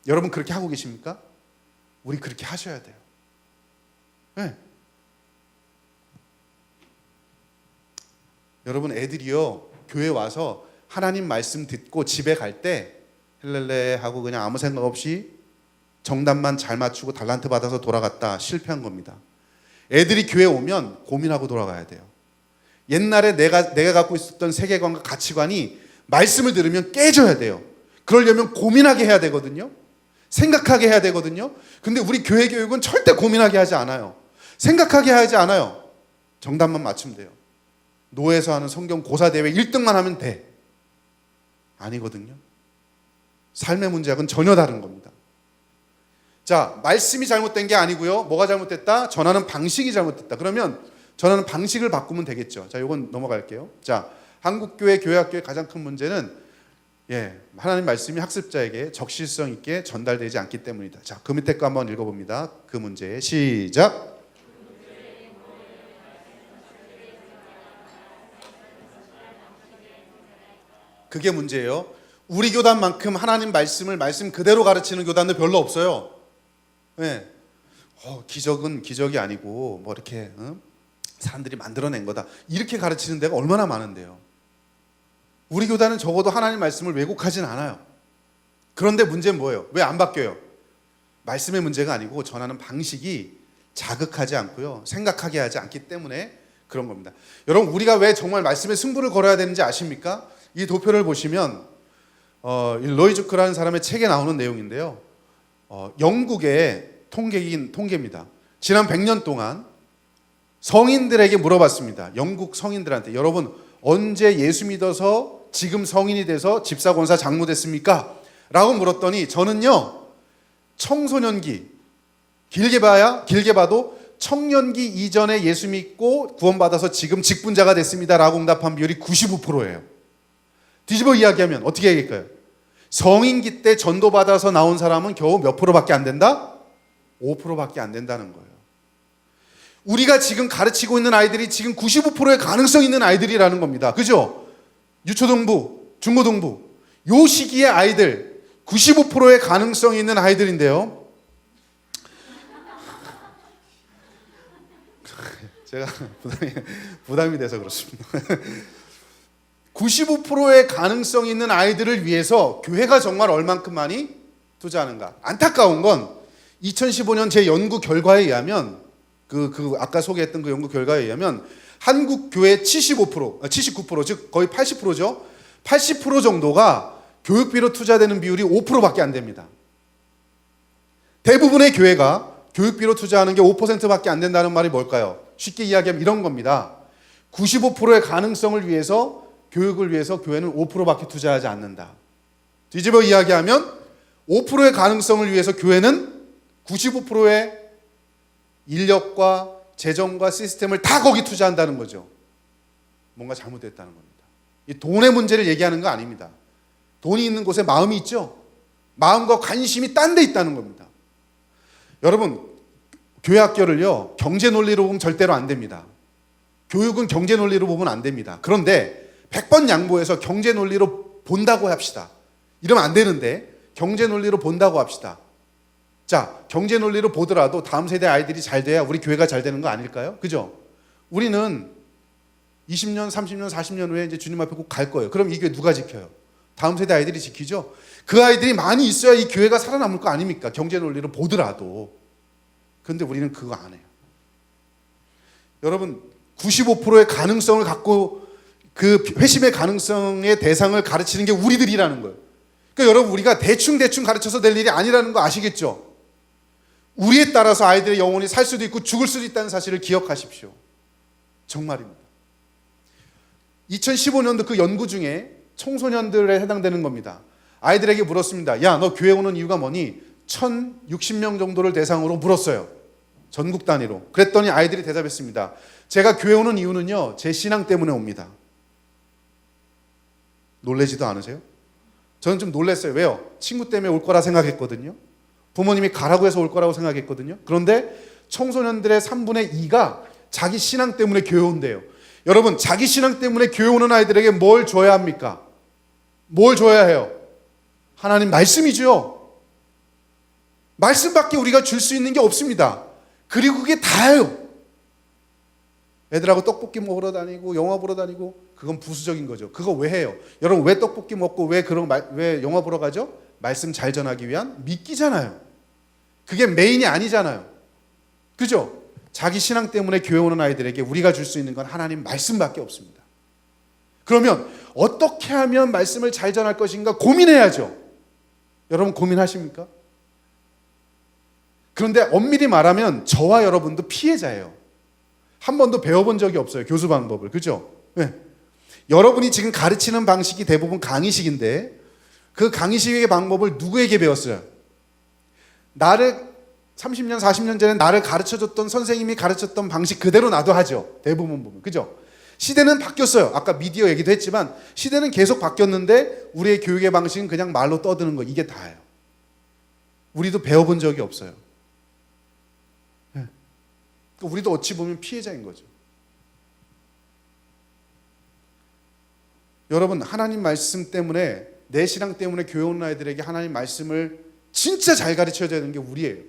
여러분 그렇게 하고 계십니까? 우리 그렇게 하셔야 돼요. 네. 여러분 애들이요 교회 와서 하나님 말씀 듣고 집에 갈 때 헬렐레 하고 그냥 아무 생각 없이 정답만 잘 맞추고 달란트 받아서 돌아갔다 실패한 겁니다. 애들이 교회 오면 고민하고 돌아가야 돼요. 옛날에 내가 갖고 있었던 세계관과 가치관이 말씀을 들으면 깨져야 돼요. 그러려면 고민하게 해야 되거든요. 생각하게 해야 되거든요. 근데 우리 교회 교육은 절대 고민하게 하지 않아요. 생각하게 하지 않아요. 정답만 맞추면 돼요. 노회에서 하는 성경 고사대회 1등만 하면 돼. 아니거든요. 삶의 문제하고는 전혀 다른 겁니다. 자, 말씀이 잘못된 게 아니고요. 뭐가 잘못됐다? 전하는 방식이 잘못됐다. 그러면 전하는 방식을 바꾸면 되겠죠. 자, 이건 넘어갈게요. 자, 한국교회 교회학교의 가장 큰 문제는 하나님 말씀이 학습자에게 적실성 있게 전달되지 않기 때문이다. 자, 그 밑에 거 한번 읽어봅니다. 그 문제 시작. 그게 문제예요. 우리 교단만큼 하나님 말씀을 말씀 그대로 가르치는 교단도 별로 없어요. 네. 기적은 기적이 아니고 뭐 이렇게 사람들이 만들어낸 거다. 이렇게 가르치는 데가 얼마나 많은데요. 우리 교단은 적어도 하나님 말씀을 왜곡하진 않아요. 그런데 문제는 뭐예요? 왜 안 바뀌어요? 말씀의 문제가 아니고 전하는 방식이 자극하지 않고요. 생각하게 하지 않기 때문에 그런 겁니다. 여러분 우리가 왜 정말 말씀에 승부를 걸어야 되는지 아십니까? 이 도표를 보시면 로이주크라는 사람의 책에 나오는 내용인데요. 영국의 통계입니다. 지난 100년 동안 성인들에게 물어봤습니다. 영국 성인들한테 여러분 언제 예수 믿어서 지금 성인이 돼서 집사, 권사, 장로 됐습니까? 라고 물었더니 저는요 청소년기 길게 봐도 청년기 이전에 예수 믿고 구원받아서 지금 직분자가 됐습니다 라고 응답한 비율이 95%예요. 뒤집어 이야기하면 어떻게 얘기할까요? 성인기 때 전도받아서 나온 사람은 겨우 몇 프로밖에 안 된다? 5%밖에 안 된다는 거예요. 우리가 지금 가르치고 있는 아이들이 지금 95%의 가능성 있는 아이들이라는 겁니다. 그죠? 유초등부, 중고등부 요 시기의 아이들 95%의 가능성이 있는 아이들인데요. 제가 부담이 돼서 그렇습니다. 95%의 가능성이 있는 아이들을 위해서 교회가 정말 얼만큼 많이 투자하는가? 안타까운 건 2015년 제 연구 결과에 의하면 아까 소개했던 그 연구 결과에 의하면 한국 교회 79%, 즉 거의 80%죠. 80% 정도가 교육비로 투자되는 비율이 5%밖에 안 됩니다. 대부분의 교회가 교육비로 투자하는 게 5%밖에 안 된다는 말이 뭘까요? 쉽게 이야기하면 이런 겁니다. 95%의 가능성을 위해서 교육을 위해서 교회는 5%밖에 투자하지 않는다. 뒤집어 이야기하면 5%의 가능성을 위해서 교회는 95%의 인력과 재정과 시스템을 다 거기 투자한다는 거죠. 뭔가 잘못됐다는 겁니다. 이 돈의 문제를 얘기하는 거 아닙니다. 돈이 있는 곳에 마음이 있죠. 마음과 관심이 딴 데 있다는 겁니다. 여러분 교회 학교를요 경제 논리로 보면 절대로 안 됩니다. 교육은 경제 논리로 보면 안 됩니다. 그런데 100번 양보해서 경제 논리로 본다고 합시다. 이러면 안 되는데 경제 논리로 본다고 합시다. 자, 경제 논리로 보더라도 다음 세대 아이들이 잘 돼야 우리 교회가 잘 되는 거 아닐까요? 그죠? 우리는 20년, 30년, 40년 후에 이제 주님 앞에 꼭 갈 거예요. 그럼 이 교회 누가 지켜요? 다음 세대 아이들이 지키죠? 그 아이들이 많이 있어야 이 교회가 살아남을 거 아닙니까? 경제 논리로 보더라도. 그런데 우리는 그거 안 해요. 여러분, 95%의 가능성을 갖고 그 회심의 가능성의 대상을 가르치는 게 우리들이라는 거예요. 그러니까 여러분 우리가 대충 가르쳐서 될 일이 아니라는 거 아시겠죠? 우리에 따라서 아이들의 영혼이 살 수도 있고 죽을 수도 있다는 사실을 기억하십시오. 정말입니다. 2015년도 그 연구 중에 청소년들에 해당되는 겁니다. 아이들에게 물었습니다. 야, 너 교회 오는 이유가 뭐니? 1060명 정도를 대상으로 물었어요. 전국 단위로. 그랬더니 아이들이 대답했습니다. 제가 교회 오는 이유는요, 제 신앙 때문에 옵니다. 놀라지도 않으세요? 저는 좀 놀랐어요. 왜요? 친구 때문에 올 거라 생각했거든요. 부모님이 가라고 해서 올 거라고 생각했거든요. 그런데 청소년들의 3분의 2가 자기 신앙 때문에 교회 온대요. 여러분, 자기 신앙 때문에 교회 오는 아이들에게 뭘 줘야 합니까? 뭘 줘야 해요? 하나님 말씀이죠. 말씀밖에 우리가 줄 수 있는 게 없습니다. 그리고 그게 다예요. 애들하고 떡볶이 먹으러 다니고 영화 보러 다니고 그건 부수적인 거죠. 그거 왜 해요? 여러분 왜 떡볶이 먹고 왜 영화 보러 가죠? 말씀 잘 전하기 위한 미끼잖아요. 그게 메인이 아니잖아요. 그죠? 자기 신앙 때문에 교회 오는 아이들에게 우리가 줄 수 있는 건 하나님 말씀밖에 없습니다. 그러면 어떻게 하면 말씀을 잘 전할 것인가 고민해야죠. 여러분 고민하십니까? 그런데 엄밀히 말하면 저와 여러분도 피해자예요. 한 번도 배워본 적이 없어요. 교수 방법을. 그죠? 네. 여러분이 지금 가르치는 방식이 대부분 강의식인데 그 강의식의 방법을 누구에게 배웠어요? 나를 30년, 40년 전에 나를 가르쳐줬던 선생님이 가르쳤던 방식 그대로 나도 하죠. 대부분 보면. 그죠? 시대는 바뀌었어요. 아까 미디어 얘기도 했지만 시대는 계속 바뀌었는데 우리의 교육의 방식은 그냥 말로 떠드는 거. 이게 다예요. 우리도 배워본 적이 없어요. 우리도 어찌 보면 피해자인 거죠. 여러분 하나님 말씀 때문에 내 신앙 때문에 교회 오는 아이들에게 하나님 말씀을 진짜 잘 가르쳐야 되는 게 우리예요.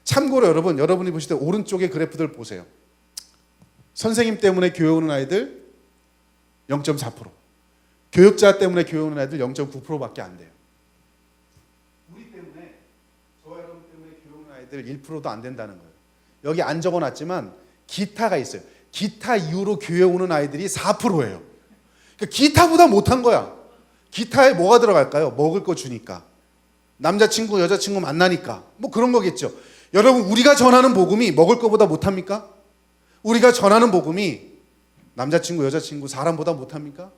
참고로 여러분이 보실 때 오른쪽에 그래프들 보세요. 선생님 때문에 교회 오는 아이들 0.4%, 교육자 때문에 교회 오는 아이들 0.9%밖에 안 돼요. 우리 때문에, 저와 여러분 때문에 교회 오는 아이들 1%도 안 된다는 거예요. 여기 안 적어놨지만 기타가 있어요. 기타 이후로 교회 오는 아이들이 4%예요. 그러니까 기타보다 못한 거야. 기타에 뭐가 들어갈까요? 먹을 거 주니까. 남자친구, 여자친구 만나니까. 뭐 그런 거겠죠. 여러분 우리가 전하는 복음이 먹을 거보다 못합니까? 우리가 전하는 복음이 남자친구, 여자친구, 사람보다 못합니까?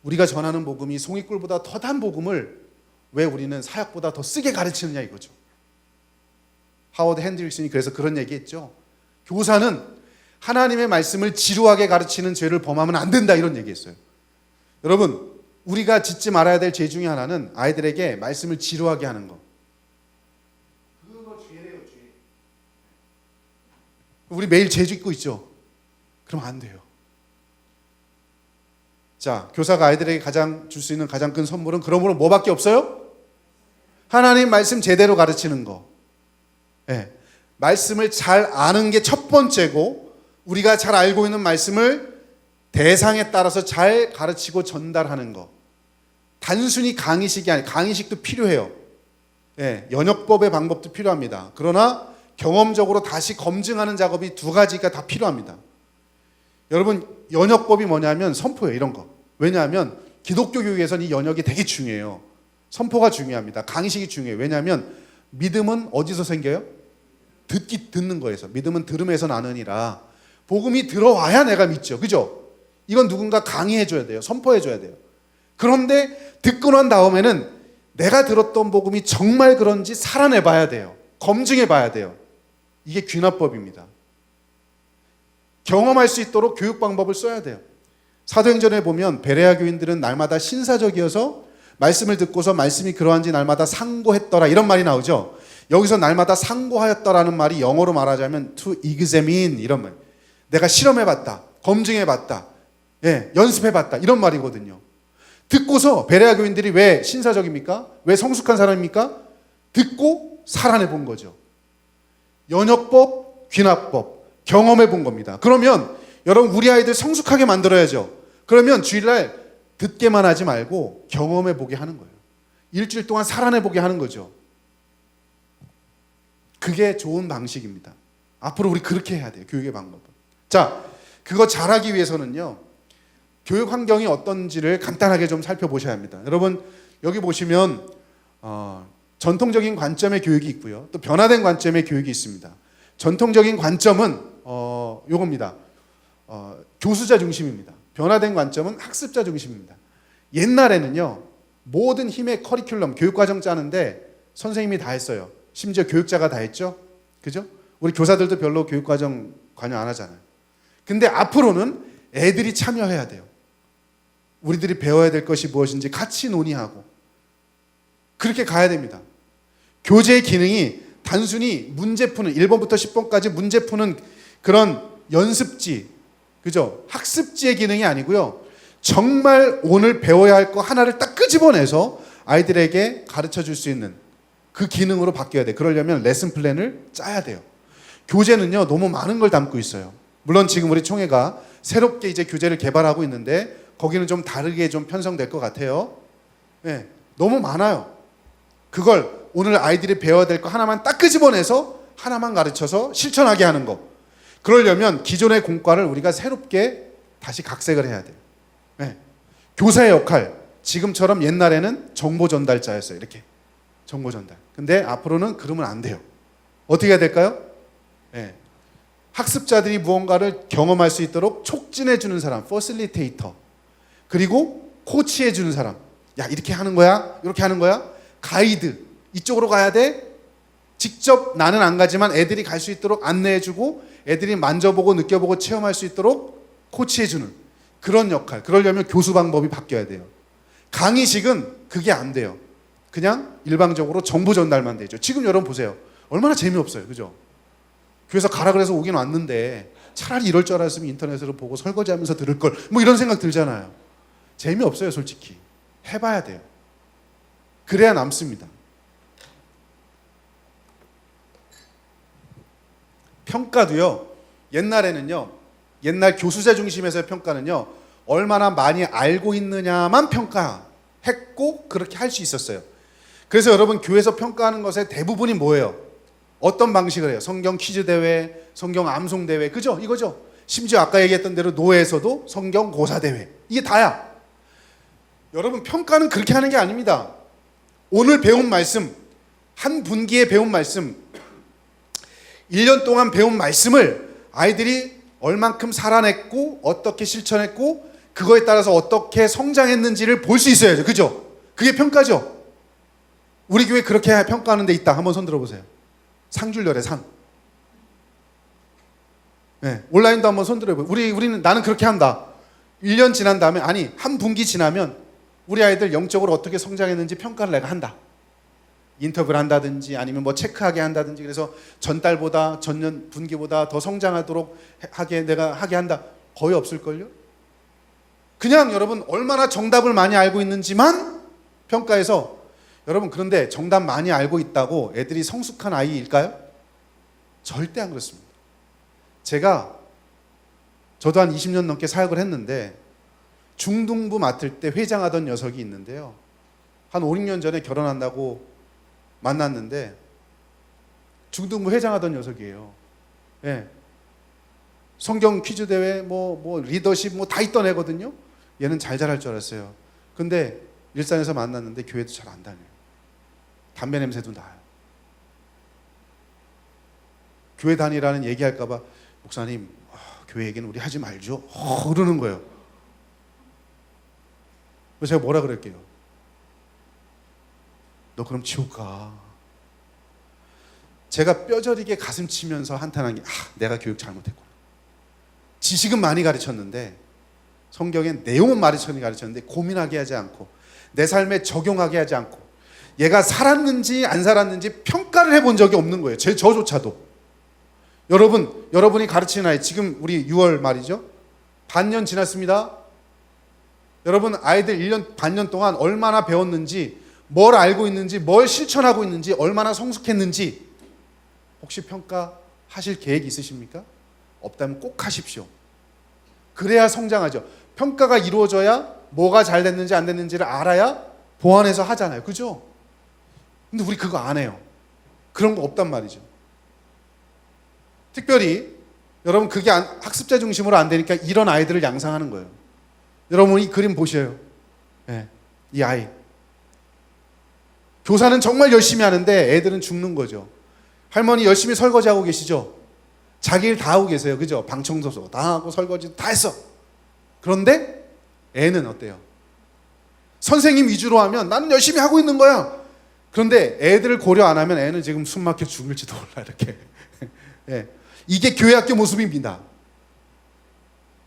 우리가 전하는 복음이 송이꿀보다 더 단 복음을 왜 우리는 사약보다 더 쓰게 가르치느냐 이거죠. 하워드 핸드릭슨이 그래서 그런 얘기했죠. 교사는 하나님의 말씀을 지루하게 가르치는 죄를 범하면 안 된다 이런 얘기했어요. 여러분, 우리가 짓지 말아야 될 죄 중에 하나는 아이들에게 말씀을 지루하게 하는 거. 그거 죄래요, 죄. 우리 매일 죄 짓고 있죠. 그럼 안 돼요. 자, 교사가 아이들에게 가장 줄 수 있는 가장 큰 선물은 그러므로 뭐밖에 없어요? 하나님 말씀 제대로 가르치는 거. 네. 말씀을 잘 아는 게 첫 번째고, 우리가 잘 알고 있는 말씀을 대상에 따라서 잘 가르치고 전달하는 거. 단순히 강의식이 아니라 강의식도 필요해요. 네. 연역법의 방법도 필요합니다. 그러나 경험적으로 다시 검증하는 작업이 두 가지가 다 필요합니다. 여러분, 연역법이 뭐냐면 선포예요. 이런 거. 왜냐하면 기독교 교육에서는 이 연역이 되게 중요해요. 선포가 중요합니다. 강의식이 중요해요. 왜냐하면 믿음은 어디서 생겨요? 듣는 거에서. 믿음은 들음에서 나느니라. 복음이 들어와야 내가 믿죠. 그죠? 이건 누군가 강의해 줘야 돼요. 선포해 줘야 돼요. 그런데 듣고 난 다음에는 내가 들었던 복음이 정말 그런지 살아내 봐야 돼요. 검증해 봐야 돼요. 이게 귀납법입니다. 경험할 수 있도록 교육 방법을 써야 돼요. 사도행전에 보면 베레아 교인들은 날마다 신사적이어서 말씀을 듣고서 말씀이 그러한지 날마다 상고했더라 이런 말이 나오죠. 여기서 날마다 상고하였더라는 말이 영어로 말하자면 to examine 이런 말. 내가 실험해봤다, 검증해봤다, 연습해봤다 이런 말이거든요. 듣고서 베레아 교인들이 왜 신사적입니까? 왜 성숙한 사람입니까? 듣고 살아내 본 거죠. 연역법, 귀납법 경험해 본 겁니다. 그러면 여러분 우리 아이들 성숙하게 만들어야죠. 그러면 주일날 듣게만 하지 말고 경험해 보게 하는 거예요. 일주일 동안 살아내 보게 하는 거죠. 그게 좋은 방식입니다. 앞으로 우리 그렇게 해야 돼요. 교육의 방법은. 자, 그거 잘하기 위해서는요. 교육 환경이 어떤지를 간단하게 좀 살펴보셔야 합니다. 여러분 여기 보시면 전통적인 관점의 교육이 있고요. 또 변화된 관점의 교육이 있습니다. 전통적인 관점은 요겁니다. 교수자 중심입니다. 변화된 관점은 학습자 중심입니다. 옛날에는요. 모든 힘의 커리큘럼, 교육과정 짜는데 선생님이 다 했어요. 심지어 교육자가 다 했죠. 그죠? 우리 교사들도 별로 교육과정 관여 안 하잖아요. 근데 앞으로는 애들이 참여해야 돼요. 우리들이 배워야 될 것이 무엇인지 같이 논의하고 그렇게 가야 됩니다. 교재의 기능이 단순히 문제 푸는 1번부터 10번까지 문제 푸는 그런 연습지, 그죠? 학습지의 기능이 아니고요. 정말 오늘 배워야 할 거 하나를 딱 끄집어내서 아이들에게 가르쳐 줄 수 있는 그 기능으로 바뀌어야 돼. 그러려면 레슨 플랜을 짜야 돼요. 교재는요, 너무 많은 걸 담고 있어요. 물론 지금 우리 총회가 새롭게 이제 교재를 개발하고 있는데 거기는 좀 다르게 좀 편성될 것 같아요. 네, 너무 많아요. 그걸 오늘 아이들이 배워야 될 거 하나만 딱 끄집어내서 하나만 가르쳐서 실천하게 하는 거. 그러려면 기존의 공과를 우리가 새롭게 다시 각색을 해야 돼요. 네. 교사의 역할, 지금처럼 옛날에는 정보 전달자였어요. 이렇게 정보 전달. 근데 앞으로는 그러면 안 돼요. 어떻게 해야 될까요? 네. 학습자들이 무언가를 경험할 수 있도록 촉진해 주는 사람, 퍼실리테이터. 그리고 코치해 주는 사람. 야, 이렇게 하는 거야? 이렇게 하는 거야? 가이드. 이쪽으로 가야 돼? 직접 나는 안 가지만 애들이 갈 수 있도록 안내해주고 애들이 만져보고 느껴보고 체험할 수 있도록 코치해주는 그런 역할. 그러려면 교수 방법이 바뀌어야 돼요. 강의식은 그게 안 돼요. 그냥 일방적으로 정보 전달만 되죠. 지금 여러분 보세요. 얼마나 재미없어요. 그죠? 교회에서 가라 그래서 오긴 왔는데 차라리 이럴 줄 알았으면 인터넷으로 보고 설거지하면서 들을 걸 뭐 이런 생각 들잖아요. 재미없어요. 솔직히. 해봐야 돼요. 그래야 남습니다. 평가도요. 옛날에는요. 옛날 교수자 중심에서의 평가는요. 얼마나 많이 알고 있느냐만 평가했고 그렇게 할 수 있었어요. 그래서 여러분 교회에서 평가하는 것의 대부분이 뭐예요? 어떤 방식을 해요? 성경 퀴즈 대회, 성경 암송 대회, 그죠? 이거죠. 심지어 아까 얘기했던 대로 노회에서도 성경 고사 대회. 이게 다야. 여러분 평가는 그렇게 하는 게 아닙니다. 오늘 배운 말씀, 한 분기에 배운 말씀 1년 동안 배운 말씀을 아이들이 얼만큼 살아냈고 어떻게 실천했고 그거에 따라서 어떻게 성장했는지를 볼 수 있어야죠. 그죠? 그게 평가죠. 우리 교회 그렇게 평가하는 데 있다. 한번 손 들어보세요. 상줄열의 상. 네, 온라인도 한번 손 들어보세요. 우리는 나는 그렇게 한다. 1년 지난 다음에 한 분기 지나면 우리 아이들 영적으로 어떻게 성장했는지 평가를 내가 한다. 인터뷰를 한다든지 아니면 뭐 체크하게 한다든지 그래서 전달보다 전년 분기보다 더 성장하도록 내가 하게 한다. 거의 없을걸요? 그냥 여러분 얼마나 정답을 많이 알고 있는지만 평가해서 여러분 그런데 정답 많이 알고 있다고 애들이 성숙한 아이일까요? 절대 안 그렇습니다. 저도 한 20년 넘게 사역을 했는데 중등부 맡을 때 회장하던 녀석이 있는데요. 한 5, 6년 전에 결혼한다고 만났는데 중등부 회장하던 녀석이에요. 예. 성경 퀴즈 대회 뭐 리더십 다 있던 애거든요. 얘는 잘 자랄 줄 알았어요. 근데 일산에서 만났는데 교회도 잘 안 다녀요. 담배 냄새도 나요. 교회 다니라는 얘기할까 봐 목사님 교회 얘기는 우리 하지 말죠. 그러는 거예요. 그래서 제가 뭐라 그럴게요. 너 그럼 지옥 가. 제가 뼈저리게 가슴 치면서 한탄한 게 내가 교육 잘못했구나. 지식은 많이 가르쳤는데 성경의 내용은 많이 가르쳤는데 고민하게 하지 않고 내 삶에 적용하게 하지 않고 얘가 살았는지 안 살았는지 평가를 해본 적이 없는 거예요. 저조차도. 여러분이 가르치는 아이 지금 우리 6월 말이죠. 반년 지났습니다. 여러분 아이들 1년 반년 동안 얼마나 배웠는지 뭘 알고 있는지 뭘 실천하고 있는지 얼마나 성숙했는지 혹시 평가하실 계획 있으십니까? 없다면 꼭 하십시오. 그래야 성장하죠. 평가가 이루어져야 뭐가 잘 됐는지 안 됐는지를 알아야 보완해서 하잖아요. 그죠? 근데 우리 그거 안 해요. 그런 거 없단 말이죠. 특별히 여러분 그게 학습자 중심으로 안 되니까 이런 아이들을 양상하는 거예요. 여러분 이 그림 보셔요. 네, 이 아이. 교사는 정말 열심히 하는데 애들은 죽는 거죠. 할머니 열심히 설거지하고 계시죠? 자기 일 다 하고 계세요. 그죠? 방 청소도 다 하고 설거지 다 했어. 그런데 애는 어때요? 선생님 위주로 하면 나는 열심히 하고 있는 거야. 그런데 애들을 고려 안 하면 애는 지금 숨 막혀 죽을지도 몰라 이렇게. 네. 이게 교회학교 모습입니다.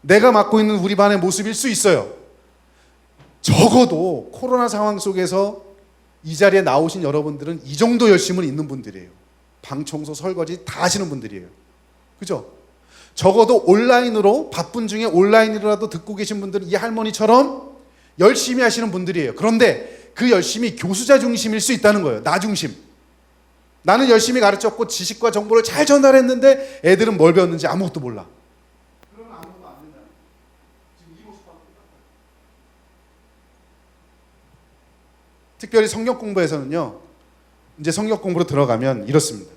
내가 맡고 있는 우리 반의 모습일 수 있어요. 적어도 코로나 상황 속에서 이 자리에 나오신 여러분들은 이 정도 열심은 있는 분들이에요. 방 청소, 설거지 다 하시는 분들이에요. 그죠? 적어도 온라인으로 바쁜 중에 온라인으로라도 듣고 계신 분들은 이 할머니처럼 열심히 하시는 분들이에요. 그런데 그 열심이 교수자 중심일 수 있다는 거예요. 나 중심. 나는 열심히 가르쳤고 지식과 정보를 잘 전달했는데 애들은 뭘 배웠는지 아무것도 몰라. 그러면 아무것도 안 된다. 지금 이 모습하고 똑같아요. 특별히 성경 공부에서는요. 이제 성경 공부로 들어가면 이렇습니다.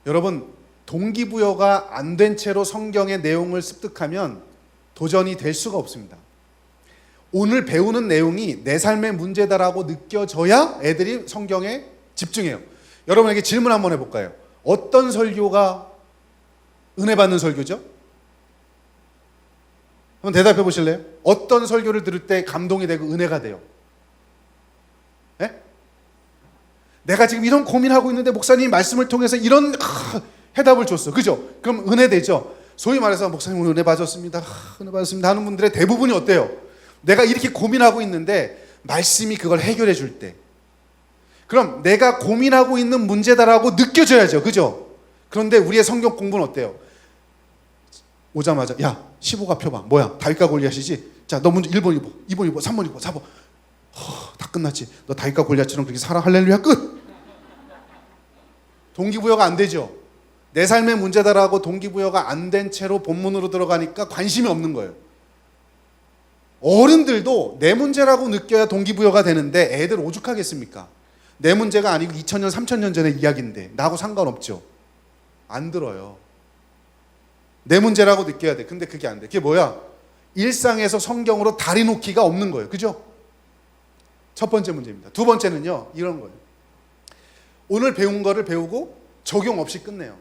여러분 동기부여가 안 된 채로 성경의 내용을 습득하면 도전이 될 수가 없습니다. 오늘 배우는 내용이 내 삶의 문제다라고 느껴져야 애들이 성경에 집중해요. 여러분에게 질문 한번 해볼까요? 어떤 설교가 은혜 받는 설교죠? 한번 대답해 보실래요? 어떤 설교를 들을 때 감동이 되고 은혜가 돼요? 네? 내가 지금 이런 고민하고 있는데 목사님 말씀을 통해서 이런 해답을 줬어. 그죠? 그럼 은혜 되죠? 소위 말해서 목사님 오늘 은혜 받았습니다. 은혜 받았습니다 하는 분들의 대부분이 어때요? 내가 이렇게 고민하고 있는데 말씀이 그걸 해결해 줄 때. 그럼 내가 고민하고 있는 문제다라고 느껴져야죠. 그죠? 그런데 우리의 성경 공부는 어때요? 오자마자 야 15가 펴봐. 뭐야? 다윗과 골리앗이지? 자, 너 먼저 1번 입어. 2번 입어. 3번 입어. 4번. 다 끝났지. 너 다윗과 골리앗처럼 그렇게 살아. 할렐루야 끝. 동기부여가 안 되죠. 내 삶의 문제다라고 동기부여가 안 된 채로 본문으로 들어가니까 관심이 없는 거예요. 어른들도 내 문제라고 느껴야 동기부여가 되는데 애들 오죽하겠습니까? 내 문제가 아니고 2000년, 3000년 전의 이야기인데 나하고 상관없죠. 안 들어요. 내 문제라고 느껴야 돼. 근데 그게 안 돼. 그게 뭐야? 일상에서 성경으로 다리 놓기가 없는 거예요. 그죠? 첫 번째 문제입니다. 두 번째는요. 이런 거예요. 오늘 배운 거를 배우고 적용 없이 끝내요.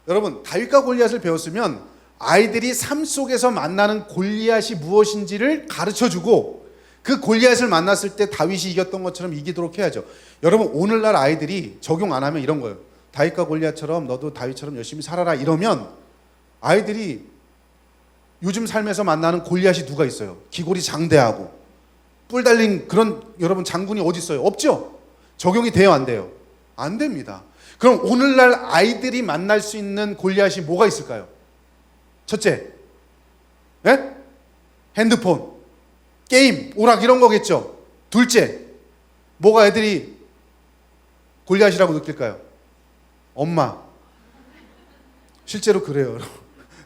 여러분, 다윗과 골리앗을 배웠으면 아이들이 삶 속에서 만나는 골리앗이 무엇인지를 가르쳐주고 그 골리앗을 만났을 때 다윗이 이겼던 것처럼 이기도록 해야죠. 여러분, 오늘날 아이들이 적용 안 하면 이런 거예요. 다윗과 골리앗처럼 너도 다윗처럼 열심히 살아라 이러면 아이들이 요즘 삶에서 만나는 골리앗이 누가 있어요? 기골이 장대하고 뿔 달린 그런 여러분 장군이 어디 있어요? 없죠? 적용이 돼요, 안 돼요? 안 됩니다. 그럼 오늘날 아이들이 만날 수 있는 골리앗이 뭐가 있을까요? 첫째, 예? 핸드폰, 게임, 오락 이런 거겠죠. 둘째, 뭐가 애들이 골리앗이라고 느낄까요? 엄마. 실제로 그래요, 여러분.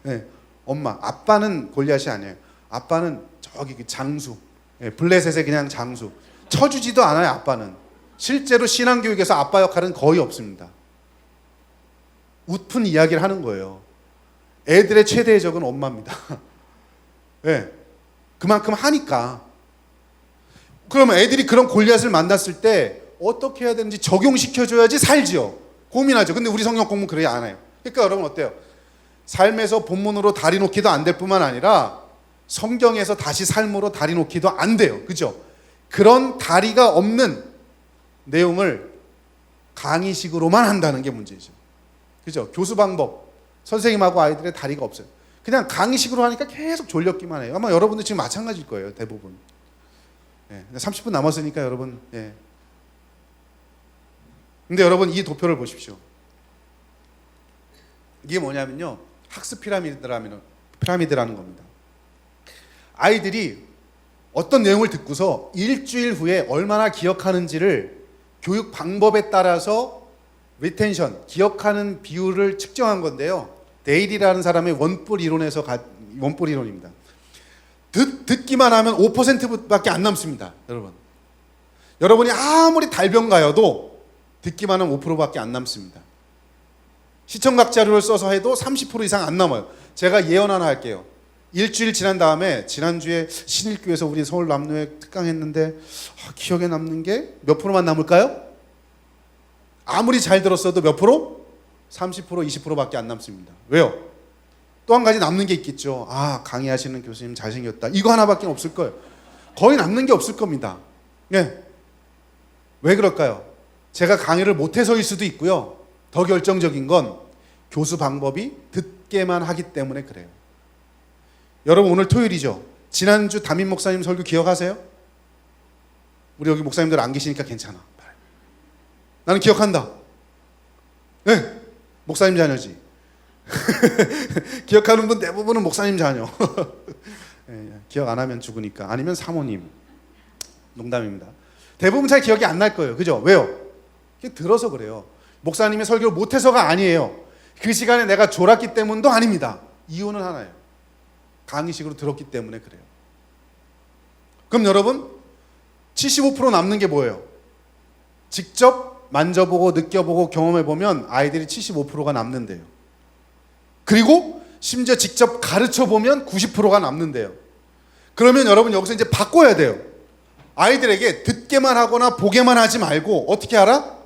네, 엄마. 아빠는 골리앗이 아니에요. 아빠는 저기 장수, 블레셋의 그냥 장수. 쳐주지도 않아요, 아빠는. 실제로 신앙교육에서 아빠 역할은 거의 없습니다. 웃픈 이야기를 하는 거예요. 애들의 최대의 적은 엄마입니다. 네, 그만큼 하니까. 그러면 애들이 그런 골리앗을 만났을 때 어떻게 해야 되는지 적용시켜줘야지 살지요. 고민하죠. 근데 우리 성경 공부 그래야 안 해요. 그러니까 여러분 어때요? 삶에서 본문으로 다리 놓기도 안 될 뿐만 아니라 성경에서 다시 삶으로 다리 놓기도 안 돼요. 그죠? 그런 다리가 없는 내용을 강의식으로만 한다는 게 문제죠. 그죠? 교수 방법. 선생님하고 아이들의 다리가 없어요. 그냥 강의식으로 하니까 계속 졸렸기만 해요. 아마 여러분들 지금 마찬가지일 거예요. 대부분. 30분 남았으니까 여러분. 근데 여러분 이 도표를 보십시오. 이게 뭐냐면요. 학습 피라미드라는 겁니다. 아이들이 어떤 내용을 듣고서 일주일 후에 얼마나 기억하는지를 교육 방법에 따라서 리텐션, 기억하는 비율을 측정한 건데요. 데일이라는 사람의 원뿔 이론입니다. 듣기만 하면 5%밖에 안 남습니다. 여러분이 아무리 달변가여도 듣기만 하면 5%밖에 안 남습니다. 시청각 자료를 써서 해도 30% 이상 안 남아요. 제가 예언 하나 할게요. 일주일 지난 다음에 지난주에 신일교에서 우리 서울 남로에 특강했는데 기억에 남는 게 몇 프로만 남을까요? 아무리 잘 들었어도 몇 프로? 30%, 20%밖에 안 남습니다. 왜요? 또 한 가지 남는 게 있겠죠. 강의하시는 교수님 잘생겼다. 이거 하나밖에 없을 거예요. 거의 남는 게 없을 겁니다. 네. 왜 그럴까요? 제가 강의를 못해서일 수도 있고요. 더 결정적인 건 교수 방법이 듣게만 하기 때문에 그래요. 여러분 오늘 토요일이죠. 지난주 담임 목사님 설교 기억하세요? 우리 여기 목사님들 안 계시니까 괜찮아. 나는 기억한다. 네, 목사님 자녀지. 기억하는 분 대부분은 목사님 자녀. 기억 안 하면 죽으니까. 아니면 사모님. 농담입니다. 대부분 잘 기억이 안 날 거예요. 그죠? 왜요? 들어서 그래요. 목사님이 설교를 못해서가 아니에요. 그 시간에 내가 졸았기 때문도 아닙니다. 이유는 하나예요. 강의식으로 들었기 때문에 그래요. 그럼 여러분 75% 남는 게 뭐예요? 직접 만져보고 느껴보고 경험해보면 아이들이 75%가 남는데요. 그리고 심지어 직접 가르쳐보면 90%가 남는데요. 그러면 여러분 여기서 이제 바꿔야 돼요. 아이들에게 듣게만 하거나 보게만 하지 말고 어떻게 알아?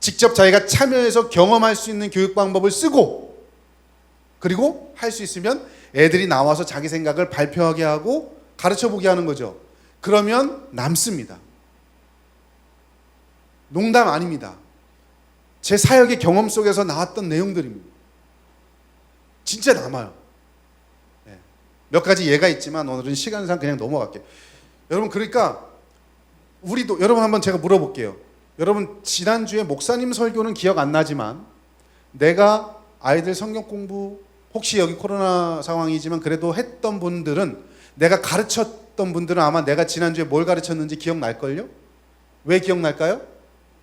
직접 자기가 참여해서 경험할 수 있는 교육 방법을 쓰고 그리고 할 수 있으면 애들이 나와서 자기 생각을 발표하게 하고 가르쳐보게 하는 거죠. 그러면 남습니다. 농담 아닙니다. 제 사역의 경험 속에서 나왔던 내용들입니다. 진짜 남아요. 몇 가지 예가 있지만 오늘은 시간상 그냥 넘어갈게요. 여러분 그러니까 우리도 여러분 한번 제가 물어볼게요. 여러분 지난주에 목사님 설교는 기억 안 나지만 내가 아이들 성경 공부 혹시 여기 코로나 상황이지만 그래도 했던 분들은 내가 가르쳤던 분들은 아마 내가 지난주에 뭘 가르쳤는지 기억날걸요? 왜 기억날까요?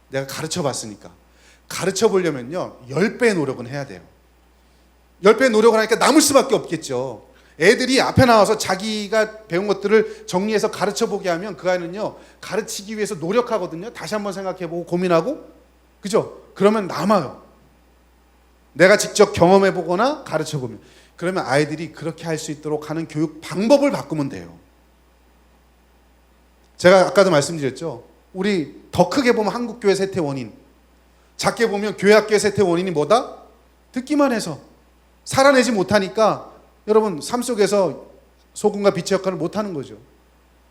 내가 가르쳐봤으니까. 가르쳐보려면요 10배의 노력은 해야 돼요. 10배의 노력을 하니까 남을 수밖에 없겠죠. 애들이 앞에 나와서 자기가 배운 것들을 정리해서 가르쳐보게 하면 그 아이는요 가르치기 위해서 노력하거든요. 다시 한번 생각해보고 고민하고 그죠? 그러면 남아요. 내가 직접 경험해보거나 가르쳐보면. 그러면 아이들이 그렇게 할 수 있도록 하는 교육 방법을 바꾸면 돼요. 제가 아까도 말씀드렸죠. 우리 더 크게 보면 한국교회 쇠퇴 원인 작게 보면 교회 학교의 쇠퇴 원인이 뭐다? 듣기만 해서 살아내지 못하니까 여러분 삶 속에서 소금과 빛의 역할을 못하는 거죠.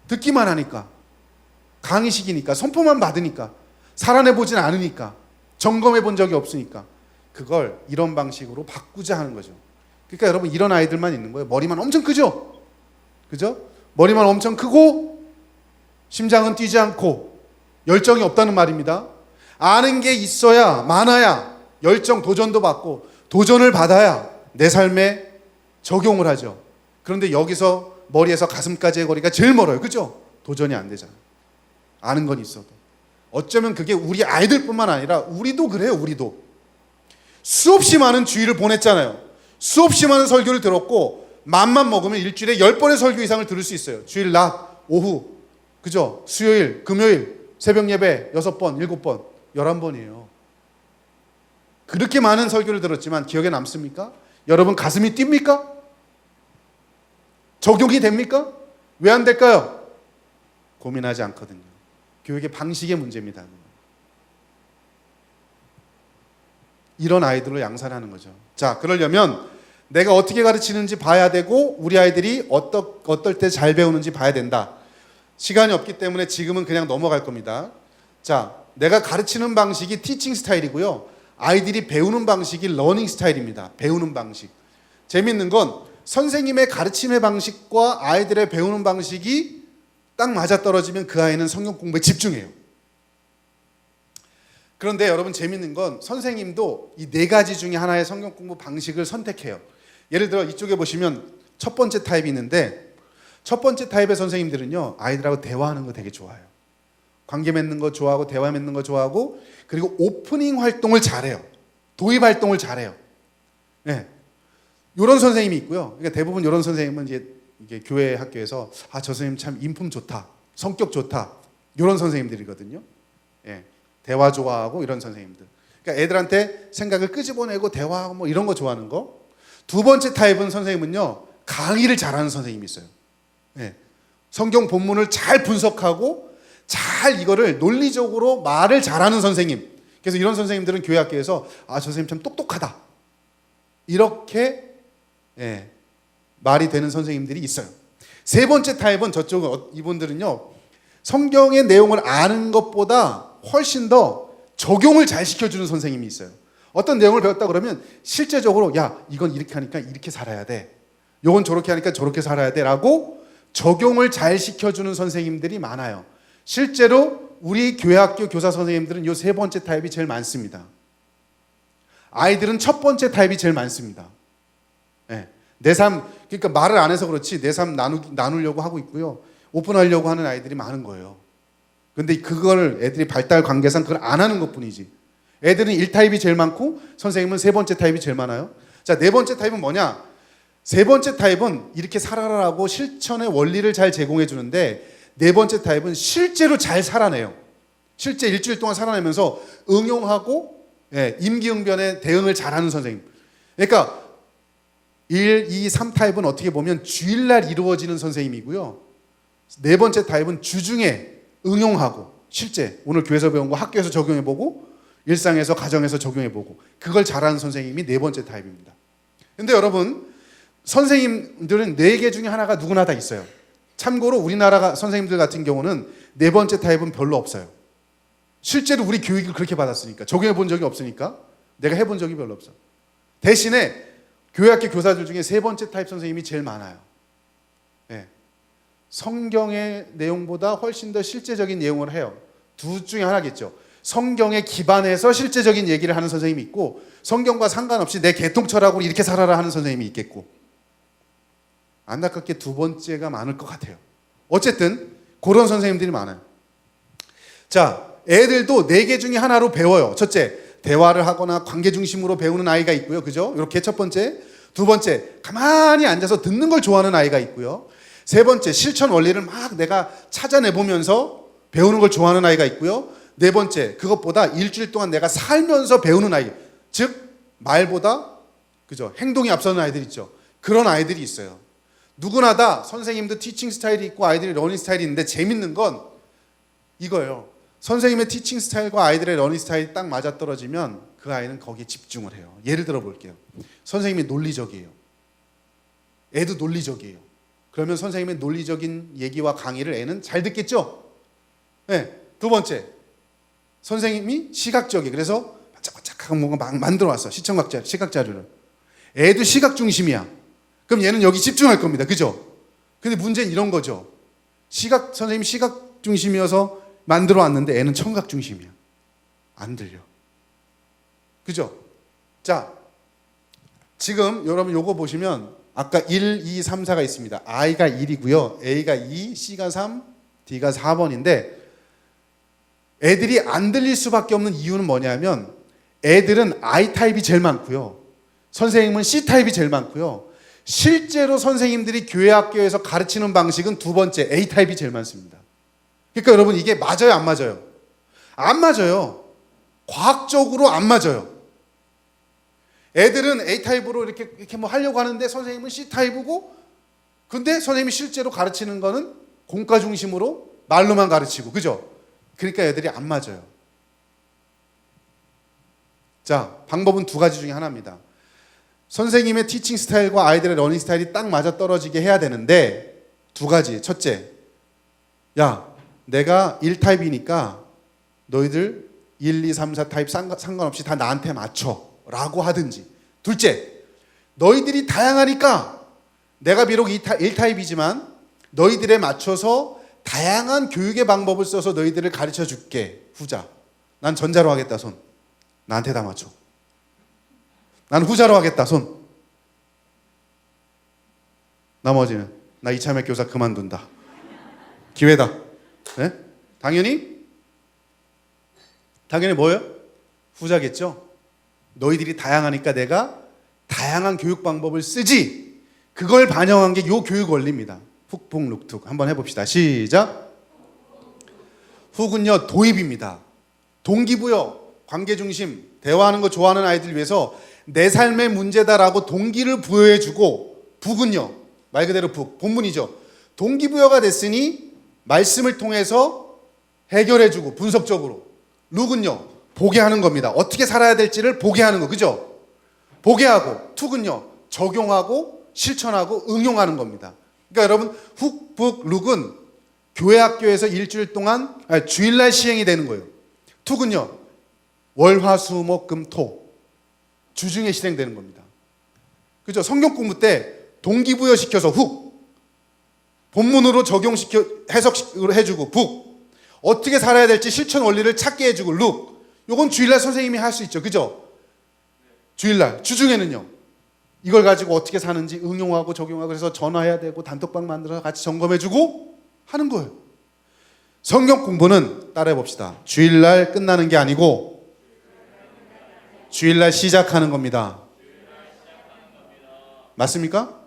듣기만 하니까, 강의식이니까, 선포만 받으니까, 살아내보진 않으니까, 점검해 본 적이 없으니까 그걸 이런 방식으로 바꾸자 하는 거죠. 그러니까 여러분 이런 아이들만 있는 거예요. 머리만 엄청 크죠? 그죠? 머리만 엄청 크고 심장은 뛰지 않고 열정이 없다는 말입니다. 아는 게 있어야, 많아야 열정, 도전도 받고, 도전을 받아야 내 삶에 적용을 하죠. 그런데 여기서 머리에서 가슴까지의 거리가 제일 멀어요. 그죠? 도전이 안 되잖아요. 아는 건 있어도. 어쩌면 그게 우리 아이들뿐만 아니라 우리도 그래요. 우리도 수없이 많은 주일을 보냈잖아요. 수없이 많은 설교를 들었고, 맘만 먹으면 일주일에 10번의 설교 이상을 들을 수 있어요. 주일 낮, 오후, 그죠? 수요일, 금요일, 새벽 예배 6번, 7번, 11번이에요. 그렇게 많은 설교를 들었지만 기억에 남습니까? 여러분 가슴이 뜁니까? 적용이 됩니까? 왜 안 될까요? 고민하지 않거든요. 교육의 방식의 문제입니다. 이런 아이들을 양산하는 거죠. 자, 그러려면 내가 어떻게 가르치는지 봐야 되고, 우리 아이들이 어떨 때 잘 배우는지 봐야 된다. 시간이 없기 때문에 지금은 그냥 넘어갈 겁니다. 자, 내가 가르치는 방식이 티칭 스타일이고요. 아이들이 배우는 방식이 러닝 스타일입니다. 배우는 방식. 재밌는 건 선생님의 가르침의 방식과 아이들의 배우는 방식이 딱 맞아떨어지면 그 아이는 성경 공부에 집중해요. 그런데 여러분 재밌는 건 선생님도 이 4가지 중에 하나의 성경 공부 방식을 선택해요. 예를 들어 이쪽에 보시면 첫 번째 타입이 있는데, 첫 번째 타입의 선생님들은요, 아이들하고 대화하는 거 되게 좋아해요. 관계 맺는 거 좋아하고, 대화 맺는 거 좋아하고, 그리고 오프닝 활동을 잘해요. 도입 활동을 잘해요. 네. 이런 선생님이 있고요. 그러니까 대부분 이런 선생님은 이게 교회 학교에서 저 선생님 참 인품 좋다, 성격 좋다, 이런 선생님들이거든요. 예. 대화 좋아하고 이런 선생님들. 그러니까 애들한테 생각을 끄집어내고 대화하고 뭐 이런 거 좋아하는 거. 두 번째 타입은 선생님은요, 강의를 잘하는 선생님이 있어요. 예. 성경 본문을 잘 분석하고 잘 이거를 논리적으로 말을 잘하는 선생님. 그래서 이런 선생님들은 교회 학교에서 저 선생님 참 똑똑하다, 이렇게 말이 되는 선생님들이 있어요. 세 번째 타입은 이분들은요, 성경의 내용을 아는 것보다 훨씬 더 적용을 잘 시켜주는 선생님이 있어요. 어떤 내용을 배웠다 그러면 실제적으로 이건 이렇게 하니까 이렇게 살아야 돼, 이건 저렇게 하니까 저렇게 살아야 돼 라고 적용을 잘 시켜주는 선생님들이 많아요. 실제로 우리 교회학교 교사 선생님들은 이 세 번째 타입이 제일 많습니다. 아이들은 첫 번째 타입이 제일 많습니다. 내 삶, 그러니까 말을 안 해서 그렇지 내 삶 나누려고 하고 있고요, 오픈하려고 하는 아이들이 많은 거예요. 근데 그걸 애들이 발달 관계상 그걸 안 하는 것뿐이지. 애들은 1타입이 제일 많고 선생님은 세 번째 타입이 제일 많아요. 자, 네 번째 타입은 뭐냐? 세 번째 타입은 이렇게 살아라라고 실천의 원리를 잘 제공해 주는데, 네 번째 타입은 실제로 잘 살아내요. 실제 일주일 동안 살아내면서 응용하고 임기응변에 대응을 잘하는 선생님. 그러니까 1, 2, 3 타입은 어떻게 보면 주일날 이루어지는 선생님이고요, 네 번째 타입은 주중에 응용하고 실제 오늘 교회에서 배운 거 학교에서 적용해보고 일상에서 가정에서 적용해보고 그걸 잘하는 선생님이 네 번째 타입입니다. 근데 여러분, 선생님들은 4개 중에 하나가 누구나 다 있어요. 참고로 우리나라 선생님들 같은 경우는 네 번째 타입은 별로 없어요. 실제로 우리 교육을 그렇게 받았으니까, 적용해본 적이 없으니까 내가 해본 적이 별로 없어. 대신에 교회학교 교사들 중에 세 번째 타입 선생님이 제일 많아요. 성경의 내용보다 훨씬 더 실제적인 내용을 해요. 둘 중에 하나겠죠. 성경에 기반해서 실제적인 얘기를 하는 선생님이 있고, 성경과 상관없이 내 개통철학으로 이렇게 살아라 하는 선생님이 있겠고, 안타깝게 두 번째가 많을 것 같아요. 어쨌든 그런 선생님들이 많아요. 자, 애들도 4개 중에 하나로 배워요. 첫째, 대화를 하거나 관계 중심으로 배우는 아이가 있고요, 그죠? 이렇게 첫 번째. 두 번째, 가만히 앉아서 듣는 걸 좋아하는 아이가 있고요. 세 번째, 실천 원리를 막 내가 찾아내보면서 배우는 걸 좋아하는 아이가 있고요. 네 번째, 그것보다 일주일 동안 내가 살면서 배우는 아이, 즉 말보다 그죠, 행동이 앞서는 아이들 있죠. 그런 아이들이 있어요. 누구나 다 선생님도 티칭 스타일이 있고 아이들이 러닝 스타일이 있는데, 재밌는 건 이거예요. 선생님의 티칭 스타일과 아이들의 러닝 스타일이 딱 맞아떨어지면 그 아이는 거기에 집중을 해요. 예를 들어 볼게요. 선생님이 논리적이에요. 애도 논리적이에요. 그러면 선생님의 논리적인 얘기와 강의를 애는 잘 듣겠죠? 네. 두 번째, 선생님이 시각적이에요. 그래서 반짝반짝하고 뭔가 막 만들어 왔어. 시각 자료를. 애도 시각 중심이야. 그럼 얘는 여기 집중할 겁니다. 그죠? 근데 문제는 이런 거죠. 선생님이 시각 중심이어서 만들어 왔는데 애는 청각 중심이야. 안 들려. 그죠? 자, 지금 여러분 요거 보시면 아까 1, 2, 3, 4가 있습니다. I가 1이고요. A가 2, C가 3, D가 4번인데 애들이 안 들릴 수밖에 없는 이유는 뭐냐면 애들은 I 타입이 제일 많고요. 선생님은 C 타입이 제일 많고요. 실제로 선생님들이 교회 학교에서 가르치는 방식은 두 번째 A 타입이 제일 많습니다. 그러니까 여러분 이게 맞아요, 안 맞아요? 안 맞아요. 과학적으로 안 맞아요. 애들은 A 타입으로 이렇게 뭐 하려고 하는데 선생님은 C 타입이고, 근데 선생님이 실제로 가르치는 거는 공과 중심으로 말로만 가르치고, 그죠? 그러니까 애들이 안 맞아요. 자, 방법은 두 가지 중에 하나입니다. 선생님의 티칭 스타일과 아이들의 러닝 스타일이 딱 맞아 떨어지게 해야 되는데 두 가지. 첫째, 야, 내가 1타입이니까 너희들 1, 2, 3, 4 타입 상관없이 다 나한테 맞춰 라고 하든지. 둘째, 너희들이 다양하니까 내가 비록 1타입이지만 너희들에 맞춰서 다양한 교육의 방법을 써서 너희들을 가르쳐 줄게. 후자. 난 전자로 하겠다. 손. 나한테 다 맞춰. 난 후자로 하겠다. 손. 나머지는 나 이참에 교사 그만둔다. 기회다. 네? 당연히 뭐예요? 후자겠죠. 너희들이 다양하니까 내가 다양한 교육 방법을 쓰지. 그걸 반영한 게 요 교육 원리입니다. 훅북룩툭 한번 해봅시다. 시작. 훅은요 도입입니다. 동기부여, 관계중심, 대화하는 거 좋아하는 아이들 위해서 내 삶의 문제다라고 동기를 부여해주고, 북은요 말 그대로 북, 본문이죠. 동기부여가 됐으니 말씀을 통해서 해결해주고 분석적으로. 룩은요 보게 하는 겁니다. 어떻게 살아야 될지를 보게 하는 거, 그죠? 보게 하고. 툭은요 적용하고 실천하고 응용하는 겁니다. 그러니까 여러분 훅, 북, 룩은 교회 학교에서 일주일 동안 주일날 시행이 되는 거예요. 툭은요 월, 화, 수, 목, 금, 토 주중에 실행되는 겁니다. 그죠? 성경 공부 때 동기부여 시켜서 훅, 본문으로 적용시켜 해석으로 해주고 북, 어떻게 살아야 될지 실천 원리를 찾게 해주고 룩. 요건 주일날 선생님이 할 수 있죠. 그죠? 주일날. 주중에는요 이걸 가지고 어떻게 사는지 응용하고 적용하고, 그래서 전화해야 되고 단톡방 만들어서 같이 점검해주고 하는 거예요. 성경 공부는 따라해 봅시다. 주일날 끝나는 게 아니고 주일날 시작하는 겁니다. 맞습니까?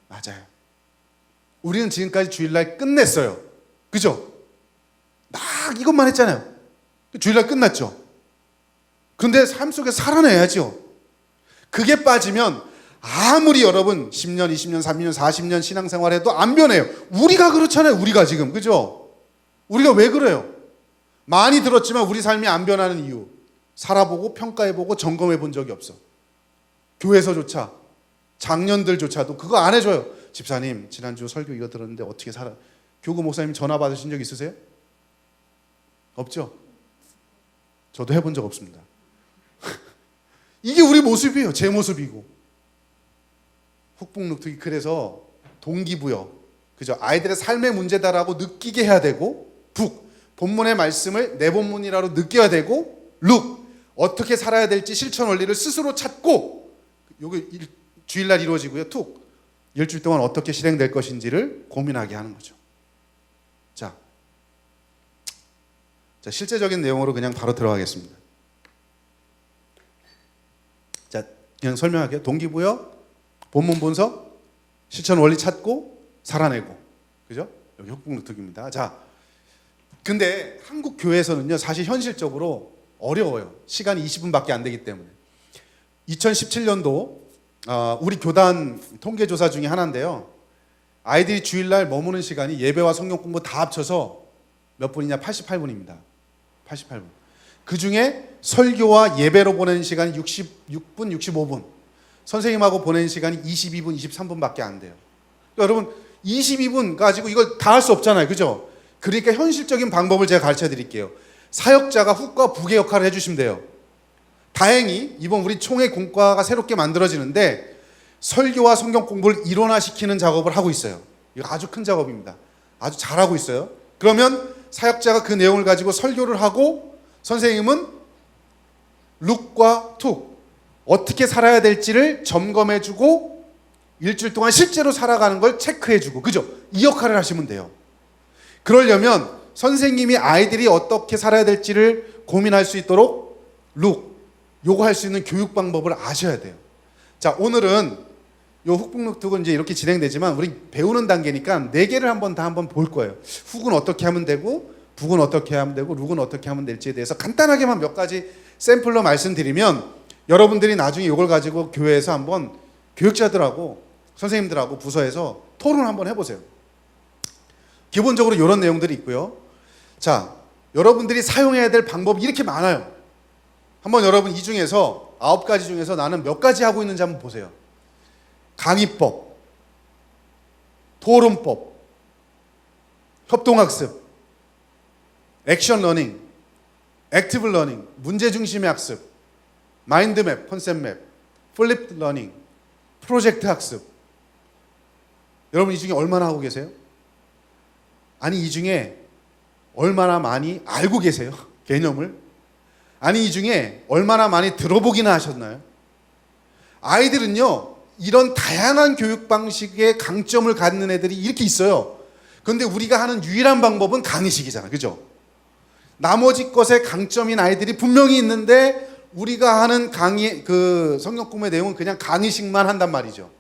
맞아요. 우리는 지금까지 주일날 끝냈어요. 그죠? 막 이것만 했잖아요. 주일날 끝났죠. 근데 삶 속에 살아내야죠. 그게 빠지면 아무리 여러분 10년, 20년, 30년, 40년 신앙생활 해도 안 변해요. 우리가 그렇잖아요. 우리가 지금. 그죠? 우리가 왜 그래요? 많이 들었지만 우리 삶이 안 변하는 이유. 살아보고 평가해보고 점검해본 적이 없어. 교회에서조차, 장년들조차도 그거 안 해줘요. 집사님 지난주 설교 이거 들었는데 어떻게 살아? 교구 목사님 전화 받으신 적 있으세요? 없죠? 저도 해본 적 없습니다. 이게 우리 모습이에요. 제 모습이고. 훅북룩툭이 그래서 동기부여, 그죠? 아이들의 삶의 문제다라고 느끼게 해야 되고, 북, 본문의 말씀을 내 본문이라고 느껴야 되고, 룩, 어떻게 살아야 될지 실천 원리를 스스로 찾고, 요게 주일날 이루어지고요. 툭, 일주일 동안 어떻게 실행될 것인지를 고민하게 하는 거죠. 자, 실제적인 내용으로 그냥 바로 들어가겠습니다. 자, 그냥 설명할게요. 동기부여, 본문 분석, 실천 원리 찾고, 살아내고. 그죠? 여기 훅북룩툭입니다. 자, 근데 한국 교회에서는요, 사실 현실적으로 어려워요. 시간이 20분밖에 안 되기 때문에. 2017년도 우리 교단 통계조사 중에 하나인데요. 아이들이 주일날 머무는 시간이 예배와 성경 공부 다 합쳐서 몇 분이냐? 88분입니다. 88분. 그 중에 설교와 예배로 보내는 시간이 66분, 65분. 선생님하고 보내는 시간이 22분, 23분밖에 안 돼요. 그러니까 여러분 22분 가지고 이걸 다 할 수 없잖아요. 그죠? 그러니까 현실적인 방법을 제가 가르쳐 드릴게요. 사역자가 훅과 북의 역할을 해주시면 돼요. 다행히 이번 우리 총회 공과가 새롭게 만들어지는데 설교와 성경 공부를 일원화시키는 작업을 하고 있어요. 이거 아주 큰 작업입니다. 아주 잘하고 있어요. 그러면 사역자가 그 내용을 가지고 설교를 하고 선생님은 룩과 툭 어떻게 살아야 될지를 점검해주고 일주일 동안 실제로 살아가는 걸 체크해주고, 그죠? 이 역할을 하시면 돼요. 그러려면 선생님이 아이들이 어떻게 살아야 될지를 고민할 수 있도록 룩, 요거 할 수 있는 교육 방법을 아셔야 돼요. 자, 오늘은 요 훅북룩툭은 이제 이렇게 진행되지만 우리 배우는 단계니까 4개를 한번 볼 거예요. 훅은 어떻게 하면 되고, 북은 어떻게 하면 되고, 룩은 어떻게 하면 될지에 대해서 간단하게만 몇 가지 샘플로 말씀드리면 여러분들이 나중에 이걸 가지고 교회에서 한번 교육자들하고 선생님들하고 부서에서 토론을 한번 해보세요. 기본적으로 이런 내용들이 있고요. 자, 여러분들이 사용해야 될 방법이 이렇게 많아요. 한번 여러분 이 중에서 9가지 중에서 나는 몇 가지 하고 있는지 한번 보세요. 강의법, 토론법, 협동학습, 액션 러닝, 액티브 러닝, 문제 중심의 학습, 마인드맵, 컨셉맵, 플립 러닝, 프로젝트 학습. 여러분 이 중에 얼마나 하고 계세요? 아니 이 중에 얼마나 많이 알고 계세요? 개념을? 아니 이 중에 얼마나 많이 들어보기나 하셨나요? 아이들은요 이런 다양한 교육 방식의 강점을 갖는 애들이 이렇게 있어요. 그런데 우리가 하는 유일한 방법은 강의식이잖아, 그죠? 나머지 것의 강점인 아이들이 분명히 있는데 우리가 하는 강의 그 성경 공부의 내용은 그냥 강의식만 한단 말이죠.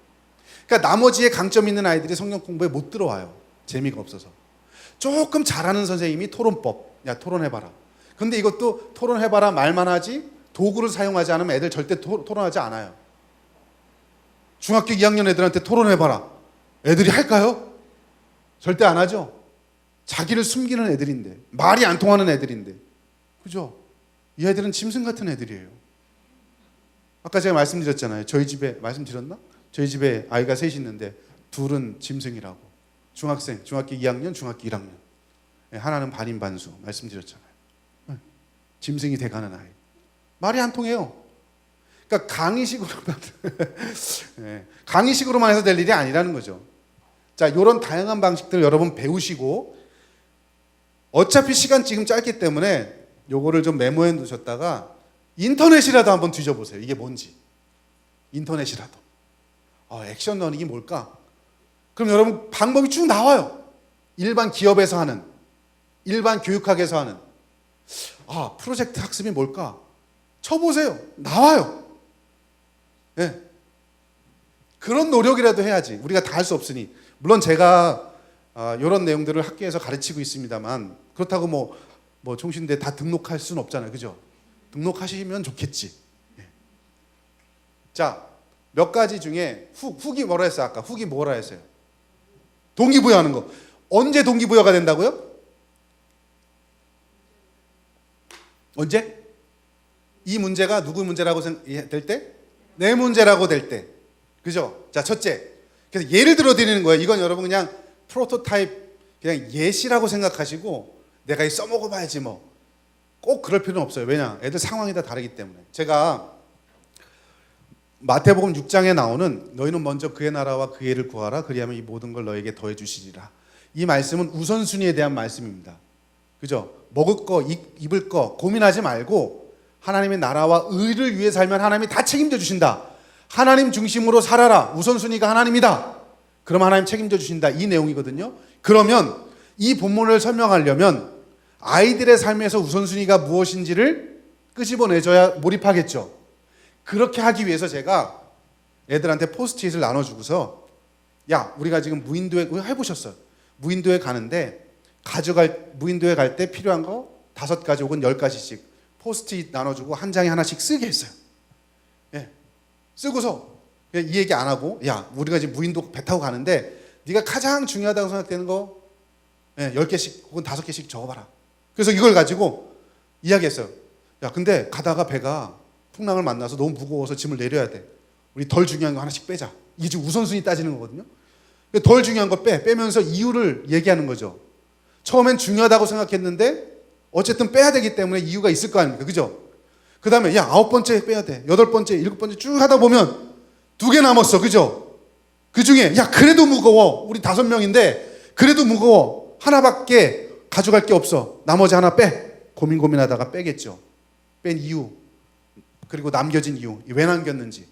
그러니까 나머지의 강점 있는 아이들이 성경 공부에 못 들어와요. 재미가 없어서. 조금 잘하는 선생님이 토론법, 야 토론해봐라. 근데 이것도 토론해봐라 말만 하지 도구를 사용하지 않으면 애들 절대 토론하지 않아요. 중학교 2학년 애들한테 토론해봐라. 애들이 할까요? 절대 안 하죠. 자기를 숨기는 애들인데, 말이 안 통하는 애들인데, 그죠? 이 애들은 짐승 같은 애들이에요. 아까 제가 말씀드렸잖아요. 저희 집에 말씀드렸나? 저희 집에 아이가 셋이 있는데 둘은 짐승이라고. 중학생, 중학교 2학년, 중학교 1학년. 하나는 반인반수 말씀드렸잖아요. 짐승이 돼가는 아이. 말이 안 통해요. 그러니까 강의식으로만 해서 될 일이 아니라는 거죠. 자, 이런 다양한 방식들 여러분 배우시고, 어차피 시간 지금 짧기 때문에 요거를 좀 메모해 두셨다가 인터넷이라도 한번 뒤져보세요. 이게 뭔지. 인터넷이라도. 액션 러닝이 뭘까? 그럼 여러분 방법이 쭉 나와요. 일반 기업에서 하는, 일반 교육학에서 하는. 프로젝트 학습이 뭘까? 쳐보세요. 나와요. 네. 그런 노력이라도 해야지. 우리가 다 할 수 없으니. 물론 제가 이런 내용들을 학교에서 가르치고 있습니다만, 그렇다고 뭐 총신대 다 등록할 수는 없잖아요. 그죠? 등록하시면 좋겠지. 네. 자, 몇 가지 중에 훅이 뭐라 했어요? 아까 훅이 뭐라 했어요? 동기부여하는 거. 언제 동기부여가 된다고요? 언제? 이 문제가 누구 문제라고 될 때? 내 문제라고 될 때. 그죠? 자, 첫째. 그래서 예를 들어 드리는 거예요. 이건 여러분 그냥 프로토타입, 그냥 예시라고 생각하시고 내가 이 써먹어 봐야지 뭐. 꼭 그럴 필요는 없어요. 왜냐? 애들 상황이 다 다르기 때문에. 제가 마태복음 6장에 나오는 너희는 먼저 그의 나라와 그의 일을 구하라 그리하면 이 모든 걸 너에게 더해 주시리라. 이 말씀은 우선순위에 대한 말씀입니다. 그죠? 먹을 거, 입을 거 고민하지 말고 하나님의 나라와 의를 위해 살면 하나님이 다 책임져 주신다. 하나님 중심으로 살아라. 우선순위가 하나님이다. 그럼 하나님 책임져 주신다. 이 내용이거든요. 그러면 이 본문을 설명하려면 아이들의 삶에서 우선순위가 무엇인지를 끄집어내줘야 몰입하겠죠. 그렇게 하기 위해서 제가 애들한테 포스트잇을 나눠주고서, 야, 우리가 지금 무인도에 해보셨어요. 무인도에 가는데 무인도에 갈 때 필요한 거 5가지 혹은 10가지씩 포스트잇 나눠주고 한 장에 하나씩 쓰게 했어요. 예. 쓰고서 이 얘기 안 하고, 야, 우리가 지금 무인도 배 타고 가는데 네가 가장 중요하다고 생각되는 거 10개씩 혹은 5개씩 적어봐라. 그래서 이걸 가지고 이야기했어요. 야, 근데 가다가 배가 풍랑을 만나서 너무 무거워서 짐을 내려야 돼. 우리 덜 중요한 거 하나씩 빼자. 이게 지금 우선순위 따지는 거거든요. 덜 중요한 거 빼면서 이유를 얘기하는 거죠. 처음엔 중요하다고 생각했는데 어쨌든 빼야 되기 때문에 이유가 있을 거 아닙니까? 그죠? 그 다음에 야, 9번째 빼야 돼. 8번째, 7번째 쭉 하다 보면 2개 남았어. 그죠? 그 중에 야, 그래도 무거워. 우리 5명인데 그래도 무거워. 하나밖에 가져갈 게 없어. 나머지 하나 빼. 고민하다가 빼겠죠. 뺀 이유, 그리고 남겨진 이유, 왜 남겼는지.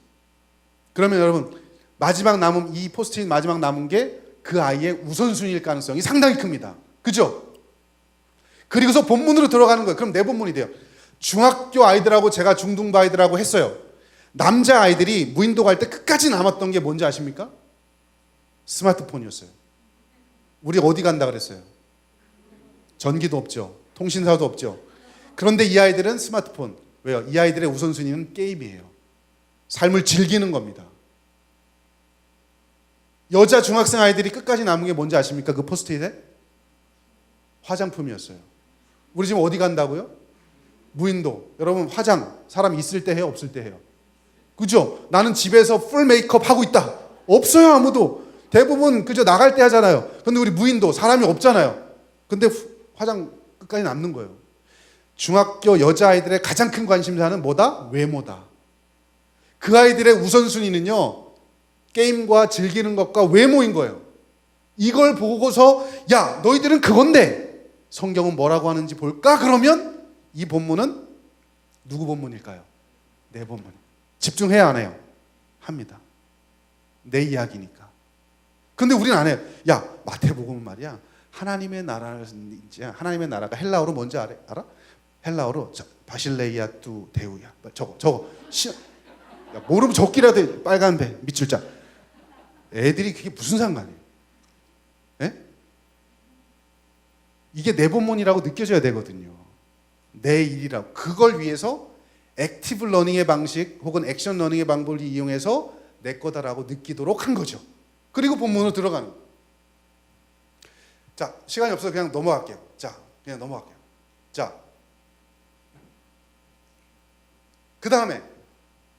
그러면 여러분, 마지막 남은 이 포스트잇 마지막 남은 게 그 아이의 우선순위일 가능성이 상당히 큽니다. 그죠? 그리고서 본문으로 들어가는 거예요. 그럼 내 본문이 돼요. 중학교 아이들하고 제가 중등부 아이들하고 했어요. 남자 아이들이 무인도 갈 때 끝까지 남았던 게 뭔지 아십니까? 스마트폰이었어요. 우리 어디 간다 그랬어요? 전기도 없죠. 통신사도 없죠. 그런데 이 아이들은 스마트폰. 왜요? 이 아이들의 우선순위는 게임이에요. 삶을 즐기는 겁니다. 여자 중학생 아이들이 끝까지 남은 게 뭔지 아십니까? 그 포스트잇에? 화장품이었어요. 우리 지금 어디 간다고요? 무인도. 여러분, 화장 사람 있을 때 해요? 없을 때 해요? 그죠? 나는 집에서 풀 메이크업 하고 있다. 없어요, 아무도. 대부분 그저 나갈 때 하잖아요. 근데 우리 무인도 사람이 없잖아요. 근데 화장 끝까지 남는 거예요. 중학교 여자아이들의 가장 큰 관심사는 뭐다? 외모다. 그 아이들의 우선순위는요, 게임과 즐기는 것과 외모인 거예요. 이걸 보고서 야, 너희들은 그건데 성경은 뭐라고 하는지 볼까? 그러면 이 본문은 누구 본문일까요? 내 본문. 집중해야 안 해요? 합니다. 내 이야기니까. 근데 우리는 안 해요. 야, 마태복음은 말이야, 하나님의 나라가 헬라어로 뭔지 알아? 헬라어로 바실레이아 뚜 데우야. 저거 야, 모르면 적기라도 해. 빨간 배 밑줄 자. 애들이 그게 무슨 상관이에요? 에? 이게 내 본문이라고 느껴져야 되거든요. 내 일이라고. 그걸 위해서 액티브 러닝의 방식 혹은 액션 러닝의 방법을 이용해서 내 거다라고 느끼도록 한 거죠. 그리고 본문으로 들어가는 거예요. 자, 시간이 없어서 그냥 넘어갈게요. 그냥 넘어갈게요. 그 다음에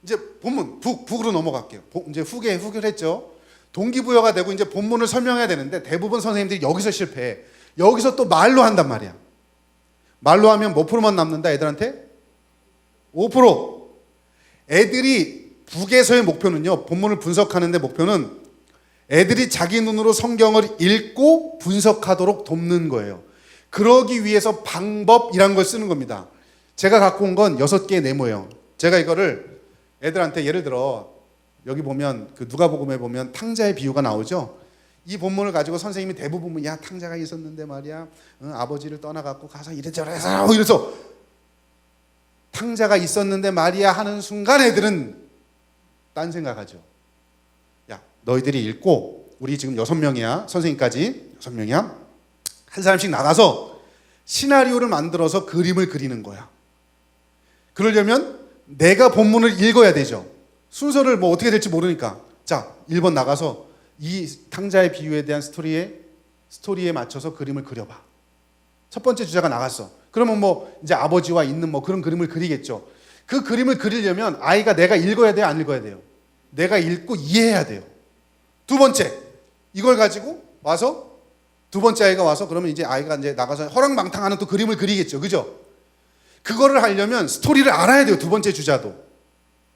이제 본문 북으로 넘어갈게요. 이제 후계를 했죠. 동기부여가 되고 이제 본문을 설명해야 되는데 대부분 선생님들이 여기서 실패해. 여기서 또 말로 한단 말이야. 말로 하면 몇 프로만 남는다 애들한테? 5%. 애들이 북에서의 목표는요, 본문을 분석하는데 목표는 애들이 자기 눈으로 성경을 읽고 분석하도록 돕는 거예요. 그러기 위해서 방법이란 걸 쓰는 겁니다. 제가 갖고 온 건 6개의 네모예요. 제가 이거를 애들한테 예를 들어 여기 보면 그 누가복음에 보면 탕자의 비유가 나오죠. 이 본문을 가지고 선생님이 대부분 야, 탕자가 있었는데 말이야, 아버지를 떠나갖고 가서 이래저래서 이래서 탕자가 있었는데 말이야 하는 순간 애들은 딴 생각하죠. 야, 너희들이 읽고, 우리 지금 6명이야. 선생님까지 6명이야. 한 사람씩 나가서 시나리오를 만들어서 그림을 그리는 거야. 그러려면 내가 본문을 읽어야 되죠. 순서를 뭐 어떻게 될지 모르니까. 자, 1번 나가서 이 탕자의 비유에 대한 스토리에 맞춰서 그림을 그려봐. 첫 번째 주자가 나갔어. 그러면 뭐 이제 아버지와 있는 뭐 그런 그림을 그리겠죠. 그 그림을 그리려면 아이가 내가 읽어야 돼요, 안 읽어야 돼요? 내가 읽고 이해해야 돼요. 두 번째, 이걸 가지고 와서 두 번째 아이가 와서 그러면 이제 아이가 이제 나가서 허랑방탕하는 또 그림을 그리겠죠. 그죠? 그거를 하려면 스토리를 알아야 돼요. 두 번째 주자도.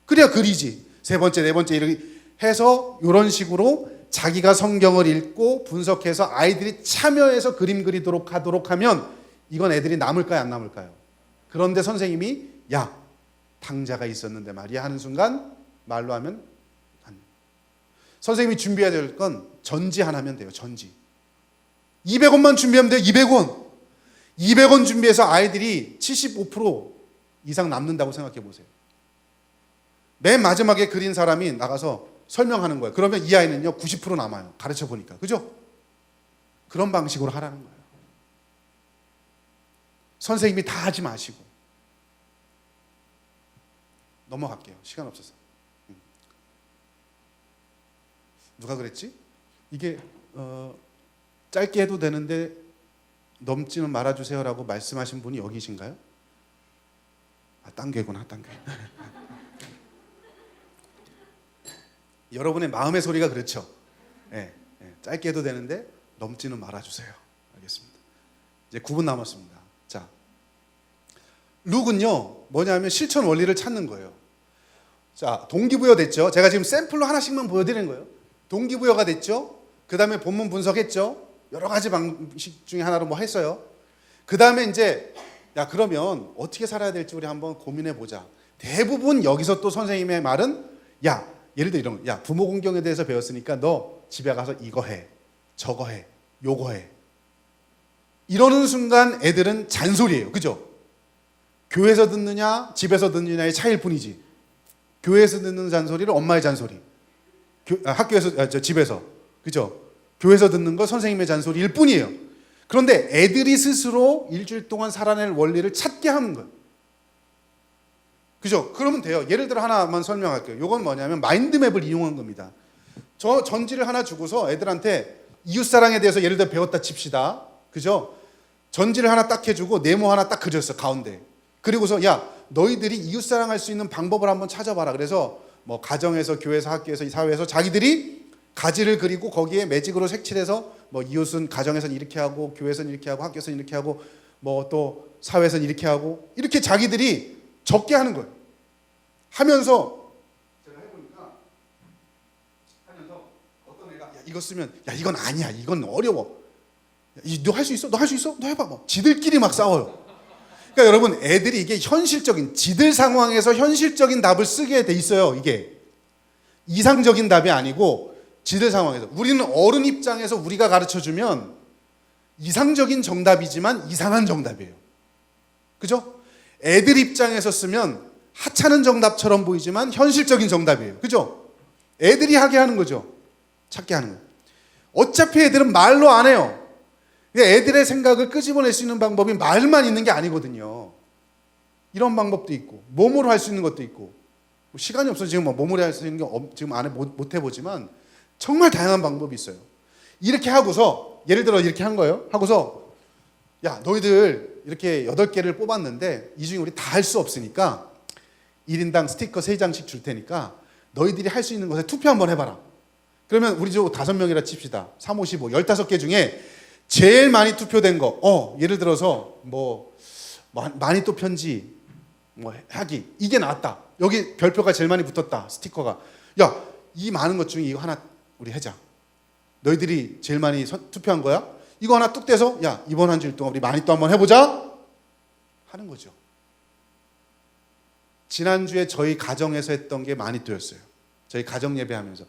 그래야 그리지. 세 번째, 네 번째 이렇게 해서 이런 식으로 자기가 성경을 읽고 분석해서 아이들이 참여해서 그림 그리도록 하도록 하면 이건 애들이 남을까요, 안 남을까요? 그런데 선생님이 야, 탕자가 있었는데 말이야 하는 순간 말로 하면 안. 선생님이 준비해야 될 건 전지 하나면 돼요. 전지. 200원만 준비하면 돼요. 200원. 200원 준비해서 아이들이 75% 이상 남는다고 생각해 보세요. 맨 마지막에 그린 사람이 나가서 설명하는 거예요. 그러면 이 아이는요 90% 남아요. 가르쳐 보니까. 그죠? 그런 방식으로 하라는 거예요. 선생님이 다 하지 마시고. 넘어갈게요. 시간 없어서. 누가 그랬지? 이게 짧게 해도 되는데 넘지는 말아주세요라고 말씀하신 분이 여기신가요? 딴 게. 여러분의 마음의 소리가 그렇죠. 예, 짧게 해도 되는데 넘지는 말아주세요. 알겠습니다. 이제 9분 남았습니다. 자, 룩은요 뭐냐면 실천 원리를 찾는 거예요. 자, 동기부여 됐죠. 제가 지금 샘플로 하나씩만 보여드리는 거예요. 동기부여가 됐죠. 그 다음에 본문 분석했죠. 여러 가지 방식 중에 하나로 뭐 했어요. 그 다음에 이제 야 그러면 어떻게 살아야 될지 우리 한번 고민해 보자. 대부분 여기서 또 선생님의 말은 야 예를 들어 이런 거. 야 부모 공경에 대해서 배웠으니까 너 집에 가서 이거 해, 저거 해, 요거 해. 이러는 순간 애들은 잔소리예요. 그죠? 교회에서 듣느냐 집에서 듣느냐의 차이일 뿐이지. 교회에서 듣는 잔소리를 엄마의 잔소리, 학교에서 집에서, 그죠? 교회에서 듣는 거 선생님의 잔소리일 뿐이에요. 그런데 애들이 스스로 일주일 동안 살아낼 원리를 찾게 하는 거예요. 그죠? 그러면 돼요. 예를 들어 하나만 설명할게요. 이건 뭐냐면 마인드맵을 이용한 겁니다. 저 전지를 하나 주고서 애들한테 이웃사랑에 대해서 예를 들어 배웠다 칩시다. 그죠? 전지를 하나 딱 해주고 네모 하나 딱 그렸어 가운데. 그리고서 야 너희들이 이웃사랑할 수 있는 방법을 한번 찾아봐라. 그래서 뭐 가정에서 교회에서 학교에서 이 사회에서 자기들이 가지를 그리고 거기에 매직으로 색칠해서 뭐 이웃은 가정에서는 이렇게 하고 교회에서는 이렇게 하고 학교에서는 이렇게 하고 뭐 또 사회에서는 이렇게 하고 이렇게 자기들이 적게 하는 거예요. 하면서 제가 해보니까 하면서 어떤 애가 야 이거 쓰면 야 이건 아니야 이건 어려워 너 할 수 있어? 너 할 수 있어? 너 해봐. 뭐 지들끼리 막 싸워요. 그러니까 여러분 애들이 이게 현실적인 지들 상황에서 현실적인 답을 쓰게 돼 있어요. 이게 이상적인 답이 아니고 지들 상황에서. 우리는 어른 입장에서 우리가 가르쳐주면 이상적인 정답이지만 이상한 정답이에요. 그죠? 애들 입장에서 쓰면 하찮은 정답처럼 보이지만 현실적인 정답이에요. 그죠? 애들이 하게 하는 거죠. 찾게 하는 거예요. 어차피 애들은 말로 안 해요. 애들의 생각을 끄집어낼 수 있는 방법이 말만 있는 게 아니거든요. 이런 방법도 있고 몸으로 할 수 있는 것도 있고 시간이 없어서 지금 몸으로 할 수 있는 게 지금 안에 못 해보지만 정말 다양한 방법이 있어요. 이렇게 하고서 예를 들어 이렇게 한 거예요. 하고서 야 너희들 이렇게 8개를 뽑았는데 이 중에 우리 다 할 수 없으니까 1인당 스티커 3장씩 줄 테니까 너희들이 할 수 있는 것에 투표 한번 해봐라. 그러면 우리 저 5명이라 칩시다. 3, 5, 15, 15개 중에 제일 많이 투표된 거, 예를 들어서 뭐 많이 또 편지, 뭐 하기 이게 나왔다. 여기 별표가 제일 많이 붙었다. 스티커가. 야, 이 많은 것 중에 이거 하나 우리 하자. 너희들이 제일 많이 투표한 거야? 이거 하나 뚝 떼서 야 이번 한 주일 동안 우리 많이 또 한번 해보자 하는 거죠. 지난주에 저희 가정에서 했던 게 많이 또였어요. 저희 가정 예배하면서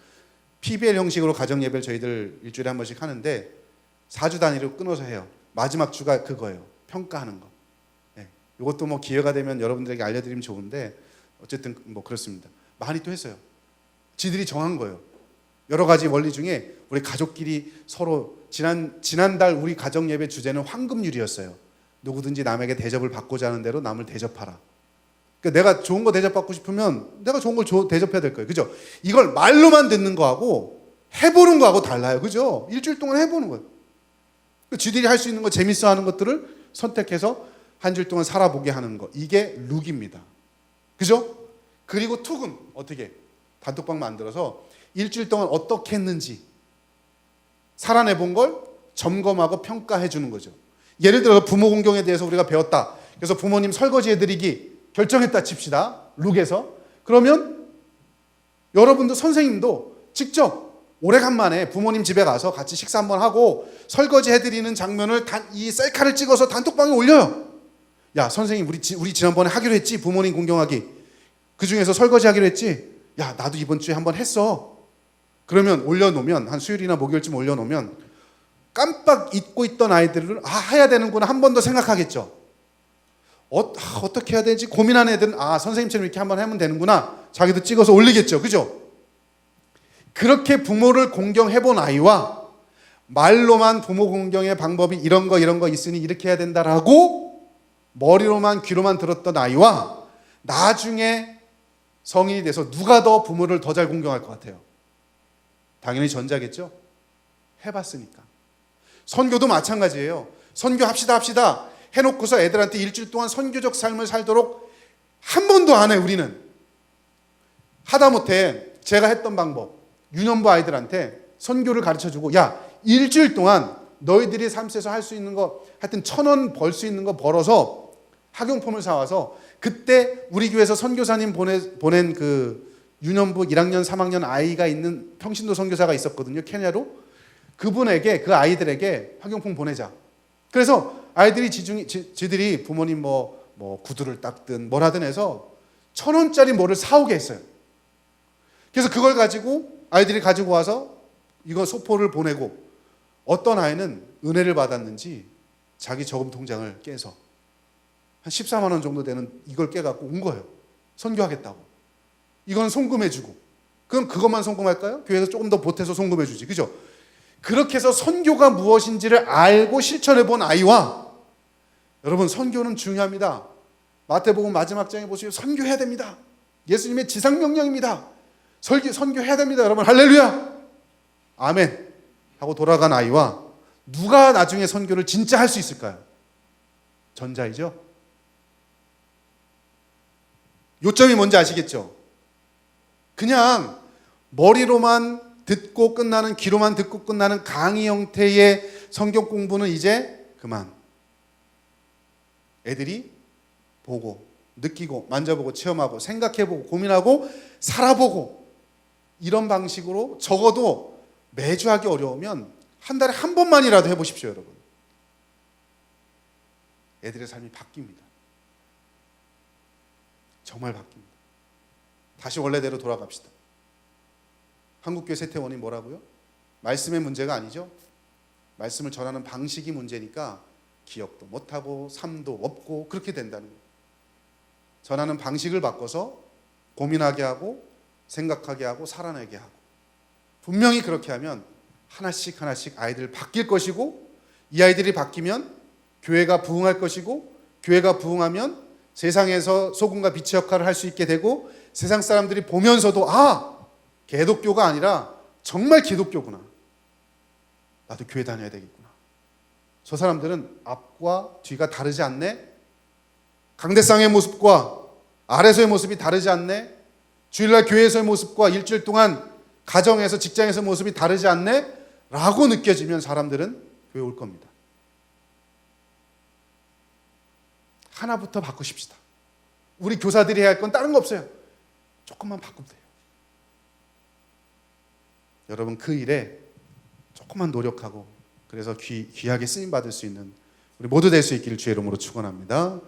PBL 형식으로 가정 예배를 저희들 일주일에 한 번씩 하는데 4주 단위로 끊어서 해요. 마지막 주가 그거예요. 평가하는 거. 네. 이것도 뭐 기회가 되면 여러분들에게 알려드리면 좋은데 어쨌든 뭐 그렇습니다. 많이 또 했어요. 지들이 정한 거예요. 여러 가지 원리 중에 우리 가족끼리 서로 지난달 우리 가정 예배 주제는 황금률이었어요. 누구든지 남에게 대접을 받고자 하는 대로 남을 대접하라. 그러니까 내가 좋은 거 대접받고 싶으면 내가 좋은 걸 대접해야 될 거예요. 그죠? 이걸 말로만 듣는 거하고 해보는 거하고 달라요. 그죠? 일주일 동안 해보는 거예요. 쥐들이 할 수 있는 거 재밌어 하는 것들을 선택해서 한 주일 동안 살아보게 하는 거. 이게 룩입니다. 그죠? 그리고 툭은 어떻게? 단톡방 만들어서 일주일 동안 어떻게 했는지 살아내본 걸 점검하고 평가해 주는 거죠. 예를 들어서 부모 공경에 대해서 우리가 배웠다. 그래서 부모님 설거지 해드리기 결정했다 칩시다. 룩에서. 그러면 여러분도 선생님도 직접 오래간만에 부모님 집에 가서 같이 식사 한번 하고 설거지 해드리는 장면을 이 셀카를 찍어서 단톡방에 올려요. 야 선생님 우리 지난번에 하기로 했지 부모님 공경하기. 그중에서 설거지 하기로 했지. 야 나도 이번 주에 한번 했어. 그러면 올려놓으면 한 수요일이나 목요일쯤 올려놓으면 깜빡 잊고 있던 아이들을 해야 되는구나 한 번 더 생각하겠죠. 어떻게 해야 되지 고민하는 애들은 선생님처럼 이렇게 한번 하면 되는구나. 자기도 찍어서 올리겠죠. 그죠? 그렇게 부모를 공경해본 아이와 말로만 부모 공경의 방법이 이런 거 있으니 이렇게 해야 된다라고 머리로만 귀로만 들었던 아이와 나중에 성인이 돼서 누가 더 부모를 더 잘 공경할 것 같아요? 당연히 전자겠죠? 해봤으니까. 선교도 마찬가지예요. 선교합시다 해놓고서 애들한테 일주일 동안 선교적 삶을 살도록 한 번도 안 해. 우리는 하다못해 제가 했던 방법, 유년부 아이들한테 선교를 가르쳐주고, 야, 일주일 동안 너희들이 삶에서 할 수 있는 거, 하여튼 1,000원 벌 수 있는 거 벌어서 학용품을 사와서, 그때 우리 교회에서 선교사님 보낸 그 유년부 1학년 3학년 아이가 있는 평신도 선교사가 있었거든요. 케냐로. 그분에게, 그 아이들에게 학용품 보내자. 그래서 아이들이 지들이 부모님 뭐 구두를 닦든 뭘 하든 해서 1,000원짜리 뭐를 사오게 했어요. 그래서 그걸 가지고 아이들이 가지고 와서 이거 소포를 보내고, 어떤 아이는 은혜를 받았는지 자기 저금 통장을 깨서 한 14만 원 정도 되는 이걸 깨갖고 온 거예요. 선교하겠다고. 이건 송금해주고. 그럼 그것만 송금할까요? 교회에서 조금 더 보태서 송금해주지. 그죠? 그렇게 해서 선교가 무엇인지를 알고 실천해본 아이와, 여러분, 선교는 중요합니다. 마태복음 마지막 장에 보시면 선교해야 됩니다. 예수님의 지상명령입니다. 선교해야 됩니다. 여러분, 할렐루야! 아멘! 하고 돌아간 아이와, 누가 나중에 선교를 진짜 할 수 있을까요? 전자이죠? 요점이 뭔지 아시겠죠? 그냥 머리로만 듣고 끝나는, 귀로만 듣고 끝나는 강의 형태의 성경 공부는 이제 그만. 애들이 보고, 느끼고, 만져보고, 체험하고, 생각해보고, 고민하고, 살아보고, 이런 방식으로 적어도 매주 하기 어려우면 한 달에 한 번만이라도 해보십시오, 여러분. 애들의 삶이 바뀝니다. 정말 바뀝니다. 다시 원래대로 돌아갑시다. 한국교회 세태원이 뭐라고요? 말씀의 문제가 아니죠. 말씀을 전하는 방식이 문제니까 기억도 못하고 삶도 없고 그렇게 된다는 거예요. 전하는 방식을 바꿔서 고민하게 하고 생각하게 하고 살아내게 하고, 분명히 그렇게 하면 하나씩 하나씩 아이들 바뀔 것이고, 이 아이들이 바뀌면 교회가 부흥할 것이고, 교회가 부흥하면 세상에서 소금과 빛의 역할을 할 수 있게 되고, 세상 사람들이 보면서도 개독교가 아니라 정말 기독교구나. 나도 교회 다녀야 되겠구나. 저 사람들은 앞과 뒤가 다르지 않네. 강대상의 모습과 아래서의 모습이 다르지 않네. 주일날 교회에서의 모습과 일주일 동안 가정에서, 직장에서 모습이 다르지 않네. 라고 느껴지면 사람들은 교회 올 겁니다. 하나부터 바꾸십시다. 우리 교사들이 해야 할 건 다른 거 없어요. 조금만 바꾸면 돼요. 여러분, 그 일에 조금만 노력하고, 그래서 귀하게 쓰임받을 수 있는 우리 모두 될 수 있기를 주의 이름으로 축원합니다.